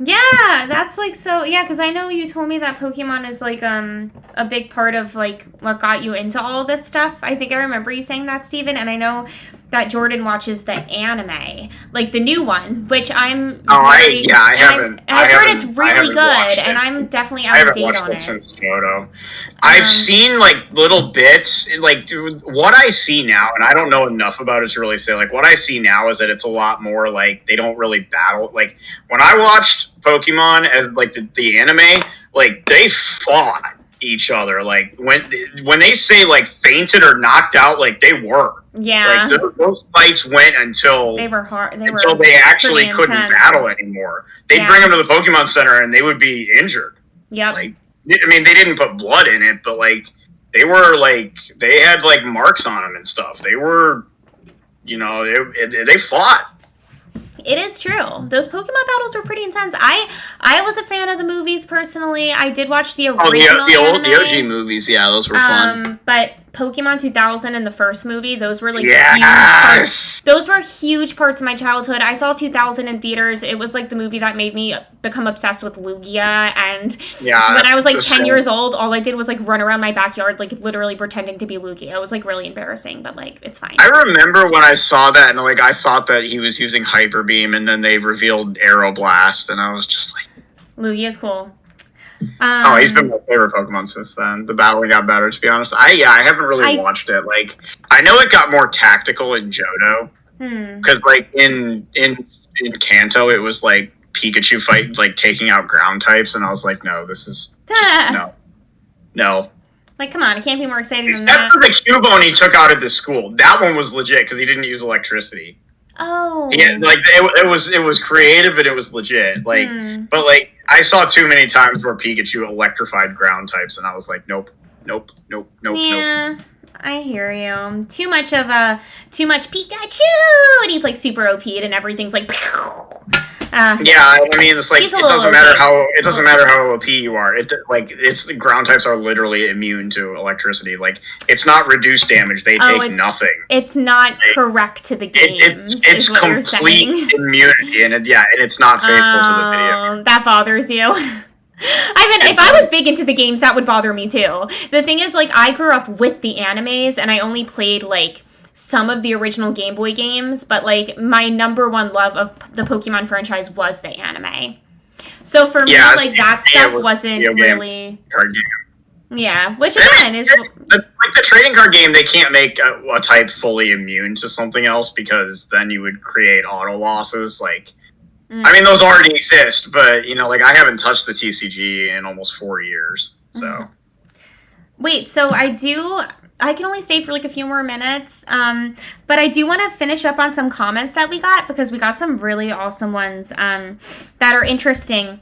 [SPEAKER 2] Yeah, that's like so, yeah, because I know you told me that Pokemon is like a big part of like what got you into all of this stuff. I think I remember you saying that, Steven, and I know that Jordan watches the anime, like the new one, which I'm
[SPEAKER 1] I haven't.
[SPEAKER 2] I've heard it's really good, and I'm definitely out of date on it.
[SPEAKER 1] Since Johto. I've seen like little bits, like what I see now, and I don't know enough about it to really say. Like what I see now is that it's a lot more like they don't really battle. Like when I watched Pokemon as like the anime, like they fought. each other. Like when they say like fainted or knocked out, like they were.
[SPEAKER 2] Yeah.
[SPEAKER 1] Like those fights went until
[SPEAKER 2] they were hard.
[SPEAKER 1] Until they actually couldn't battle anymore. They'd bring them to the Pokemon Center and they would be injured.
[SPEAKER 2] Yep.
[SPEAKER 1] Like, I mean, they didn't put blood in it, but like they were like they had like marks on them and stuff. They were, you know, they fought.
[SPEAKER 2] It is true. Those Pokemon battles were pretty intense. I was a fan of the movies personally. I did watch the original
[SPEAKER 3] the OG movies. Yeah, those were fun.
[SPEAKER 2] But Pokemon 2000 and the first movie, those were like huge
[SPEAKER 1] yes!
[SPEAKER 2] parts. Those were huge parts of my childhood. I saw 2000 in theaters. It was like the movie that made me become obsessed with Lugia. And when I was like 10 years old, all I did was like run around my backyard, like literally pretending to be Lugia. It was like really embarrassing, but like it's fine.
[SPEAKER 1] I remember when I saw that and like I thought that he was using Hyper Beam, and then they revealed Aeroblast, and I was just like,
[SPEAKER 2] Lugia's cool.
[SPEAKER 1] He's been my favorite Pokemon since then. The battling got better, to be honest. I haven't really watched it. Like, I know it got more tactical in Johto, because like in Kanto, it was like Pikachu fight, like taking out ground types, and I was like, no, this is no.
[SPEAKER 2] Like, come on, it can't be more exciting
[SPEAKER 1] Except
[SPEAKER 2] than that.
[SPEAKER 1] for the Cubone he took out at the school. That one was legit because he didn't use electricity.
[SPEAKER 2] Oh.
[SPEAKER 1] Yeah, like it was creative and it was legit. Like, but like I saw too many times where Pikachu electrified ground types, and I was like, nope.
[SPEAKER 2] Yeah, I hear you. Too much Pikachu, and he's like super OP'd, and everything's like.
[SPEAKER 1] Yeah, I mean, it's like it doesn't matter how OP you are. The ground types are literally immune to electricity. Like, it's not reduced damage; they take nothing.
[SPEAKER 2] It's not correct to the game.
[SPEAKER 1] It's complete immunity, and it's not faithful to the video.
[SPEAKER 2] That bothers you. I mean, if I was big into the games, that would bother me too. The thing is, like, I grew up with the animes, and I only played like some of the original Game Boy games, but like my number one love of the Pokemon franchise was the anime. So for me, like that stuff wasn't really
[SPEAKER 1] card game.
[SPEAKER 2] Yeah, which again is
[SPEAKER 1] like the trading card game. They can't make a type fully immune to something else because then you would create auto losses. Like, I mean, those already exist, but you know, like I haven't touched the TCG in almost 4 years. So
[SPEAKER 2] wait, so I can only stay for like a few more minutes, but I do want to finish up on some comments that we got because we got some really awesome ones that are interesting.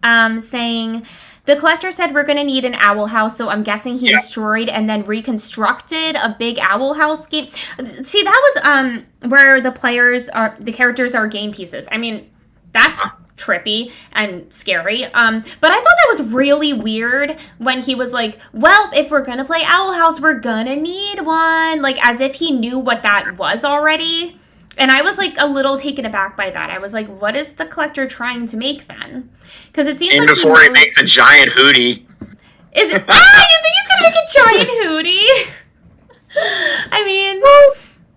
[SPEAKER 2] Saying, the collector said we're going to need an owl house, so I'm guessing he destroyed and then reconstructed a big owl house game. See, that was where the characters are game pieces. I mean, that's trippy and scary. But I thought that was really weird when he was like, well, if we're gonna play Owl House, we're gonna need one. Like, as if he knew what that was already. And I was like a little taken aback by that. I was like, what is the collector trying to make then? Because it seems like
[SPEAKER 1] before he makes a giant hootie.
[SPEAKER 2] Is it? You think he's gonna make a giant hootie? I mean,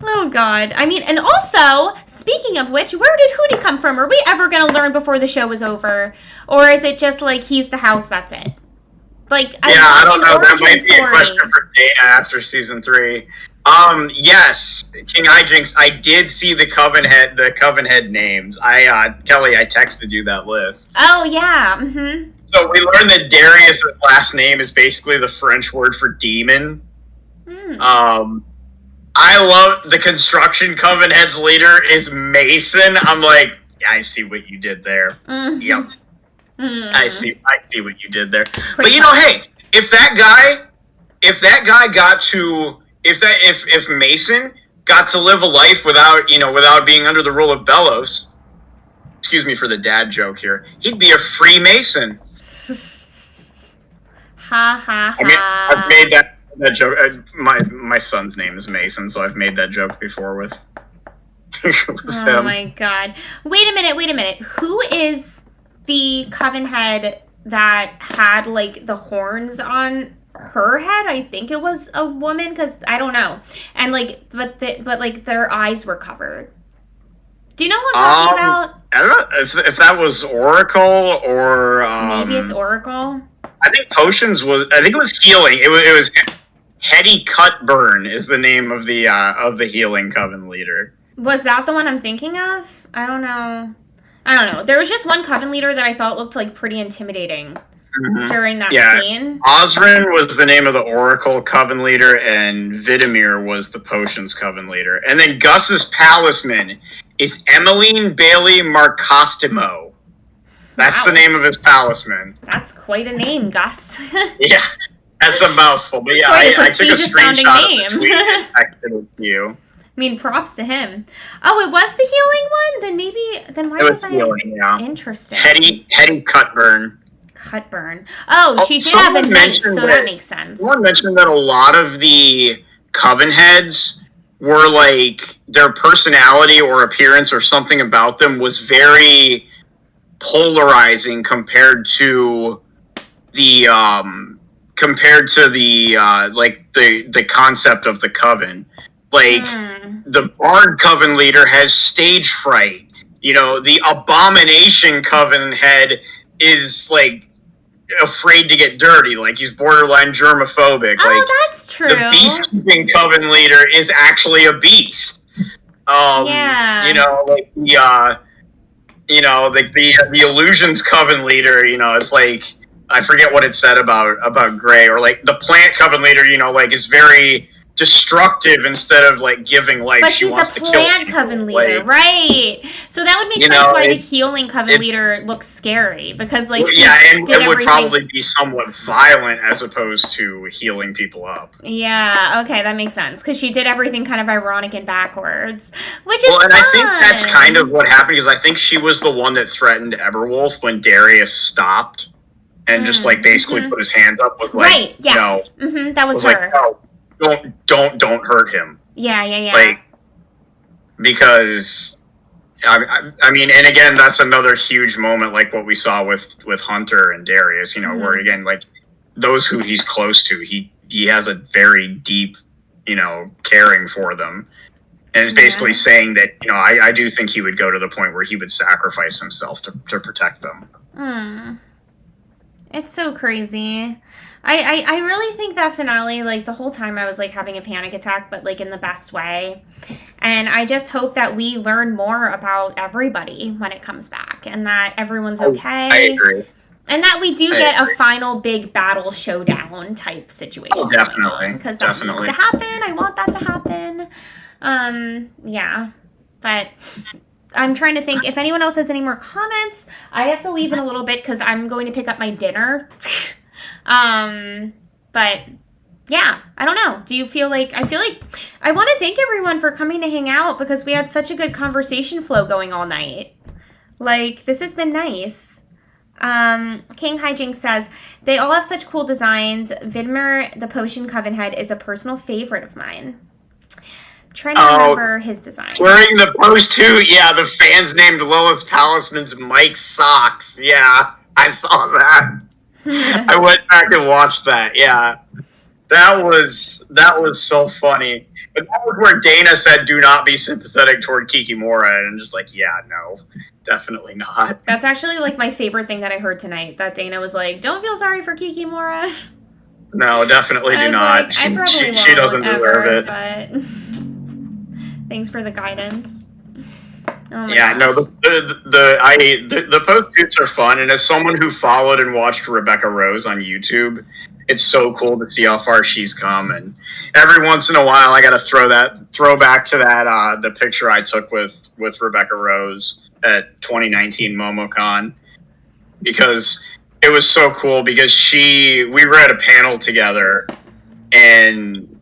[SPEAKER 2] oh god. I mean, and also, speaking of which, where did Hootie come from? Are we ever gonna learn before the show is over? Or is it just like he's the house, that's it? Like,
[SPEAKER 1] I don't know. That might be a question for Dana after season 3. Yes, King Hijinks, I did see the Coven Head names. Kelly, I texted you that list.
[SPEAKER 2] Oh yeah.
[SPEAKER 1] So we learned that Darius' last name is basically the French word for demon. I love the Construction Coven Head's leader is Mason. I'm like, I see what you did there. Yep. I see what you did there. But you know, hey, if Mason got to live a life without being under the rule of Belos, excuse me for the dad joke here, he'd be a free Mason.
[SPEAKER 2] Ha ha ha.
[SPEAKER 1] I mean, I've made that joke. My son's name is Mason, so I've made that joke before with
[SPEAKER 2] oh my god. Wait a minute. Who is the Coven Head that had like the horns on her head? I think it was a woman, because I don't know. And like, but like their eyes were covered. Do you know who I'm talking about?
[SPEAKER 1] I don't know if that was Oracle or
[SPEAKER 2] maybe it's Oracle.
[SPEAKER 1] I think Potions was. I think it was Healing. It was Hetty Cutburn is the name of the Healing Coven leader.
[SPEAKER 2] Was that the one I'm thinking of? I don't know. There was just one Coven leader that I thought looked like pretty intimidating. during that
[SPEAKER 1] Yeah.
[SPEAKER 2] scene.
[SPEAKER 1] Osrin was the name of the Oracle Coven leader, and Vidimir was the Potions Coven leader. And then Gus's palisman is Emmeline Bailey Marcostimo. That's
[SPEAKER 2] Wow.
[SPEAKER 1] the name of his palisman.
[SPEAKER 2] That's quite a name, Gus.
[SPEAKER 1] Yeah, that's a mouthful. But yeah,
[SPEAKER 2] Quite a
[SPEAKER 1] I took a
[SPEAKER 2] prestigious sounding
[SPEAKER 1] screenshot of
[SPEAKER 2] name.
[SPEAKER 1] the tweet and texted it to you.
[SPEAKER 2] I mean, props to him. Oh, it was the healing one? Then why
[SPEAKER 1] It was
[SPEAKER 2] was I...
[SPEAKER 1] healing, yeah.
[SPEAKER 2] Interesting.
[SPEAKER 1] Hetty Cutburn.
[SPEAKER 2] Cutburn. Oh,
[SPEAKER 1] Oh,
[SPEAKER 2] she did have a
[SPEAKER 1] someone
[SPEAKER 2] knife,
[SPEAKER 1] mentioned
[SPEAKER 2] so
[SPEAKER 1] that-
[SPEAKER 2] that makes sense.
[SPEAKER 1] Someone mentioned that a lot of the Coven heads were like, their personality or appearance or something about them was very polarizing compared to the like the concept of the Coven. Like the Bard Coven leader has stage fright. You know, the Abomination Coven head is like afraid to get dirty. Like he's borderline germophobic.
[SPEAKER 2] Oh,
[SPEAKER 1] Like
[SPEAKER 2] that's true.
[SPEAKER 1] the Beastkeeping Coven leader is actually a beast.
[SPEAKER 2] Yeah.
[SPEAKER 1] You know, like the Illusions Coven leader. You know, it's like I forget what it said about Gray, or like the Plant Coven leader. You know, like is very destructive instead of like giving life.
[SPEAKER 2] But
[SPEAKER 1] she
[SPEAKER 2] she's
[SPEAKER 1] wants
[SPEAKER 2] a
[SPEAKER 1] to kill
[SPEAKER 2] plant
[SPEAKER 1] people.
[SPEAKER 2] coven leader,
[SPEAKER 1] Like,
[SPEAKER 2] right? So that would make
[SPEAKER 1] You
[SPEAKER 2] sense
[SPEAKER 1] know,
[SPEAKER 2] why the
[SPEAKER 1] it-
[SPEAKER 2] healing coven leader looks scary, because like
[SPEAKER 1] well,
[SPEAKER 2] she
[SPEAKER 1] yeah, and
[SPEAKER 2] did
[SPEAKER 1] it would
[SPEAKER 2] everything.
[SPEAKER 1] probably be somewhat violent as opposed to healing people up.
[SPEAKER 2] Yeah, okay, that makes sense, because she did everything kind of ironic and backwards, which is
[SPEAKER 1] Well, and
[SPEAKER 2] fun.
[SPEAKER 1] I think that's kind of what happened, because I think she was the one that threatened Everwolf when Darius stopped and just like basically put his hands up with like,
[SPEAKER 2] right. Yes,
[SPEAKER 1] no,
[SPEAKER 2] that was
[SPEAKER 1] was
[SPEAKER 2] her.
[SPEAKER 1] like, no, don't hurt him.
[SPEAKER 2] Yeah.
[SPEAKER 1] Like, because I mean, and again, that's another huge moment, like what we saw with Hunter and Darius. You know, where again, like those who he's close to, he has a very deep, you know, caring for them, and it's basically saying that, you know, I do think he would go to the point where he would sacrifice himself to protect them.
[SPEAKER 2] It's so crazy. I really think that finale, like the whole time I was like having a panic attack, but like in the best way. And I just hope that we learn more about everybody when it comes back, and that everyone's okay.
[SPEAKER 1] I agree.
[SPEAKER 2] And that we do
[SPEAKER 1] I
[SPEAKER 2] get
[SPEAKER 1] agree.
[SPEAKER 2] a final big battle showdown type situation.
[SPEAKER 1] Oh, definitely.
[SPEAKER 2] Because that
[SPEAKER 1] Definitely.
[SPEAKER 2] needs to happen. I want that to happen. Yeah. But I'm trying to think if anyone else has any more comments. I have to leave in a little bit because I'm going to pick up my dinner. But yeah, I don't know. Do you feel like, I feel like I want to thank everyone for coming to hang out, because we had such a good conversation flow going all night. Like, this has been nice. King Hijinks says, they all have such cool designs. Vidmer, the Potion Coven head, is a personal favorite of mine. I'm trying to remember his design.
[SPEAKER 1] During the post too, yeah, the fans named Lilith's Palisman's Mike Socks. Yeah, I saw that. I went back and watched that. Yeah, that was so funny. But that was where Dana said, "Do not be sympathetic toward Kikimora," and I'm just like, yeah, no, definitely not.
[SPEAKER 2] That's actually like my favorite thing that I heard tonight. That Dana was like, "Don't feel sorry for Kikimora."
[SPEAKER 1] No, definitely
[SPEAKER 2] I
[SPEAKER 1] do
[SPEAKER 2] was
[SPEAKER 1] not.
[SPEAKER 2] like, I probably won't
[SPEAKER 1] She doesn't deserve
[SPEAKER 2] ever,
[SPEAKER 1] it.
[SPEAKER 2] But thanks for the guidance. Oh my
[SPEAKER 1] Yeah,
[SPEAKER 2] gosh.
[SPEAKER 1] no, the post shoots are fun, and as someone who followed and watched Rebecca Rose on YouTube, it's so cool to see how far she's come. And every once in a while, I got to throw back to that the picture I took with Rebecca Rose at 2019 MomoCon, because it was so cool. Because we were at a panel together, and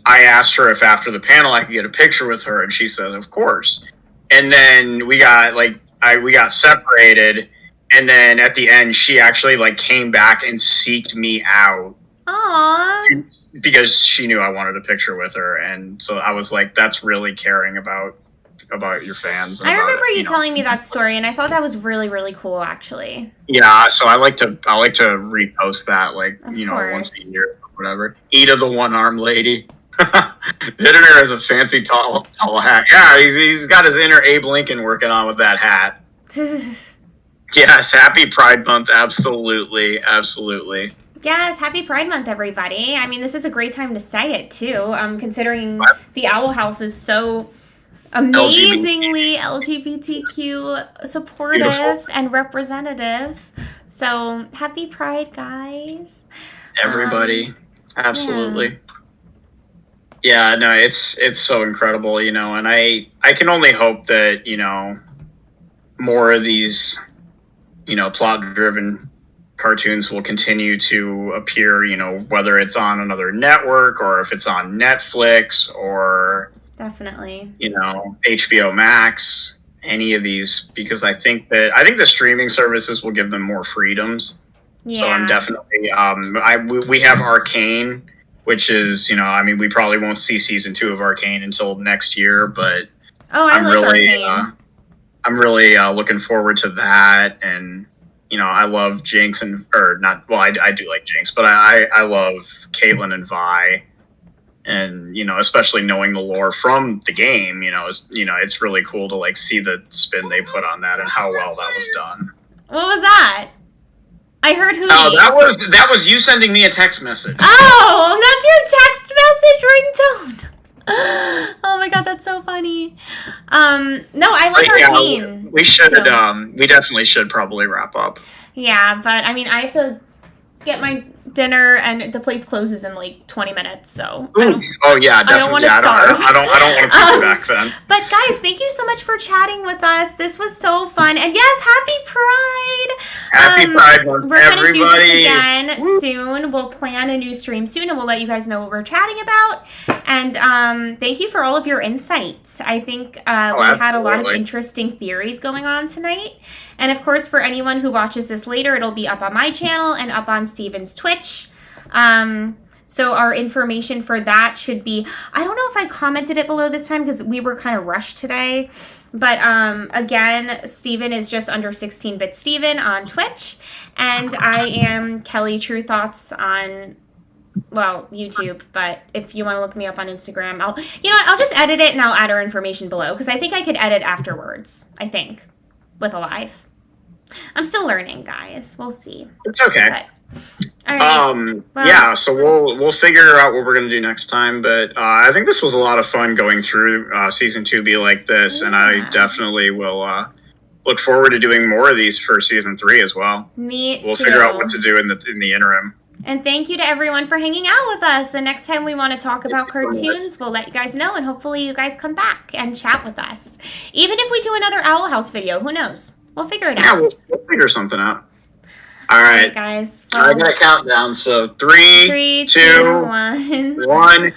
[SPEAKER 1] I asked her if after the panel I could get a picture with her, and she said, "Of course." And then we got separated, and then at the end she actually like came back and seeked me out
[SPEAKER 2] Aww.
[SPEAKER 1] because she knew I wanted a picture with her, and so I was like, that's really caring about your fans. And
[SPEAKER 2] I
[SPEAKER 1] about,
[SPEAKER 2] remember you
[SPEAKER 1] know.
[SPEAKER 2] telling me that story, and I thought that was really, really cool, actually.
[SPEAKER 1] Yeah, so I like to repost that, like,
[SPEAKER 2] Of
[SPEAKER 1] you know, once
[SPEAKER 2] course.
[SPEAKER 1] a year or whatever. Ida the one-armed lady. Vidimir has a fancy tall hat. Yeah, he's got his inner Abe Lincoln working on with that hat. Yes, happy Pride Month, absolutely.
[SPEAKER 2] Yes, happy Pride Month, everybody. I mean, this is a great time to say it, too, considering the Owl House is so amazingly LGBTQ supportive
[SPEAKER 1] Beautiful.
[SPEAKER 2] and representative. So happy Pride, guys.
[SPEAKER 3] Everybody. Absolutely. Yeah, no, it's so incredible, you know, and I can only hope that, you know, more of these, you know, plot-driven cartoons will continue to appear, you know, whether it's on another network or if it's on Netflix or
[SPEAKER 2] Definitely,
[SPEAKER 3] you know, HBO Max, any of these, because I think the streaming services will give them more freedoms.
[SPEAKER 2] yeah.
[SPEAKER 3] So I'm definitely we have Arcane, which is, you know, I mean, we probably won't see season 2 of Arcane until next year, but
[SPEAKER 2] I
[SPEAKER 3] I'm
[SPEAKER 2] like
[SPEAKER 3] really
[SPEAKER 2] Arcane.
[SPEAKER 3] I'm really looking forward to that. And you know, I love Jinx and or not. Well, I do like Jinx, but I love Caitlyn and Vi, and you know, especially knowing the lore from the game. You know, it's really cool to like see the spin they put on that and how well that was done.
[SPEAKER 2] What was that? I heard Hootie.
[SPEAKER 3] Oh, that was you sending me a text message.
[SPEAKER 2] Oh, that's your text message ringtone. Oh my god, that's so funny. No, I like Arcane.
[SPEAKER 3] We should.
[SPEAKER 2] So.
[SPEAKER 3] We definitely should probably wrap up.
[SPEAKER 2] Yeah, but I mean, I have to get my dinner, and the place closes in like 20 minutes. So.
[SPEAKER 3] Oh yeah, definitely.
[SPEAKER 2] I don't want to starve.
[SPEAKER 3] I don't want to keep you back then.
[SPEAKER 2] But guys, thank you so much for chatting with us. This was so fun, and yes, happy Pride.
[SPEAKER 3] Happy Pride Month,
[SPEAKER 2] we're gonna do this again
[SPEAKER 3] Woo.
[SPEAKER 2] soon. We'll plan a new stream soon, and we'll let you guys know what we're chatting about. And thank you for all of your insights. I think we had a lot of interesting theories going on tonight. And of course, for anyone who watches this later, it'll be up on my channel and up on Steven's Twitch. So our information for that should be, I don't know if I commented it below this time because we were kind of rushed today. But again, Steven is just under 16-bit Steven on Twitch. And I am Kelly True Thoughts on, well, YouTube. But if you want to look me up on Instagram, I'll just edit it and I'll add our information below. Because I think I could edit afterwards, I think, with a live. I'm still learning, guys. We'll see.
[SPEAKER 3] It's okay.
[SPEAKER 2] But, all right.
[SPEAKER 3] Yeah, so we'll figure out what we're gonna do next time. But I think this was a lot of fun going through season 2 be like this, and I definitely will look forward to doing more of these for season 3 as well. We'll figure out what to do in the interim.
[SPEAKER 2] And thank you to everyone for hanging out with us. And next time we want to talk about cartoons, we'll let you guys know, and hopefully you guys come back and chat with us. Even if we do another Owl House video, who knows? We'll figure it out.
[SPEAKER 3] Yeah, we'll figure something out. All right,
[SPEAKER 2] guys.
[SPEAKER 3] Well, I got a countdown. So 3, 2,
[SPEAKER 2] 1.
[SPEAKER 3] Bye.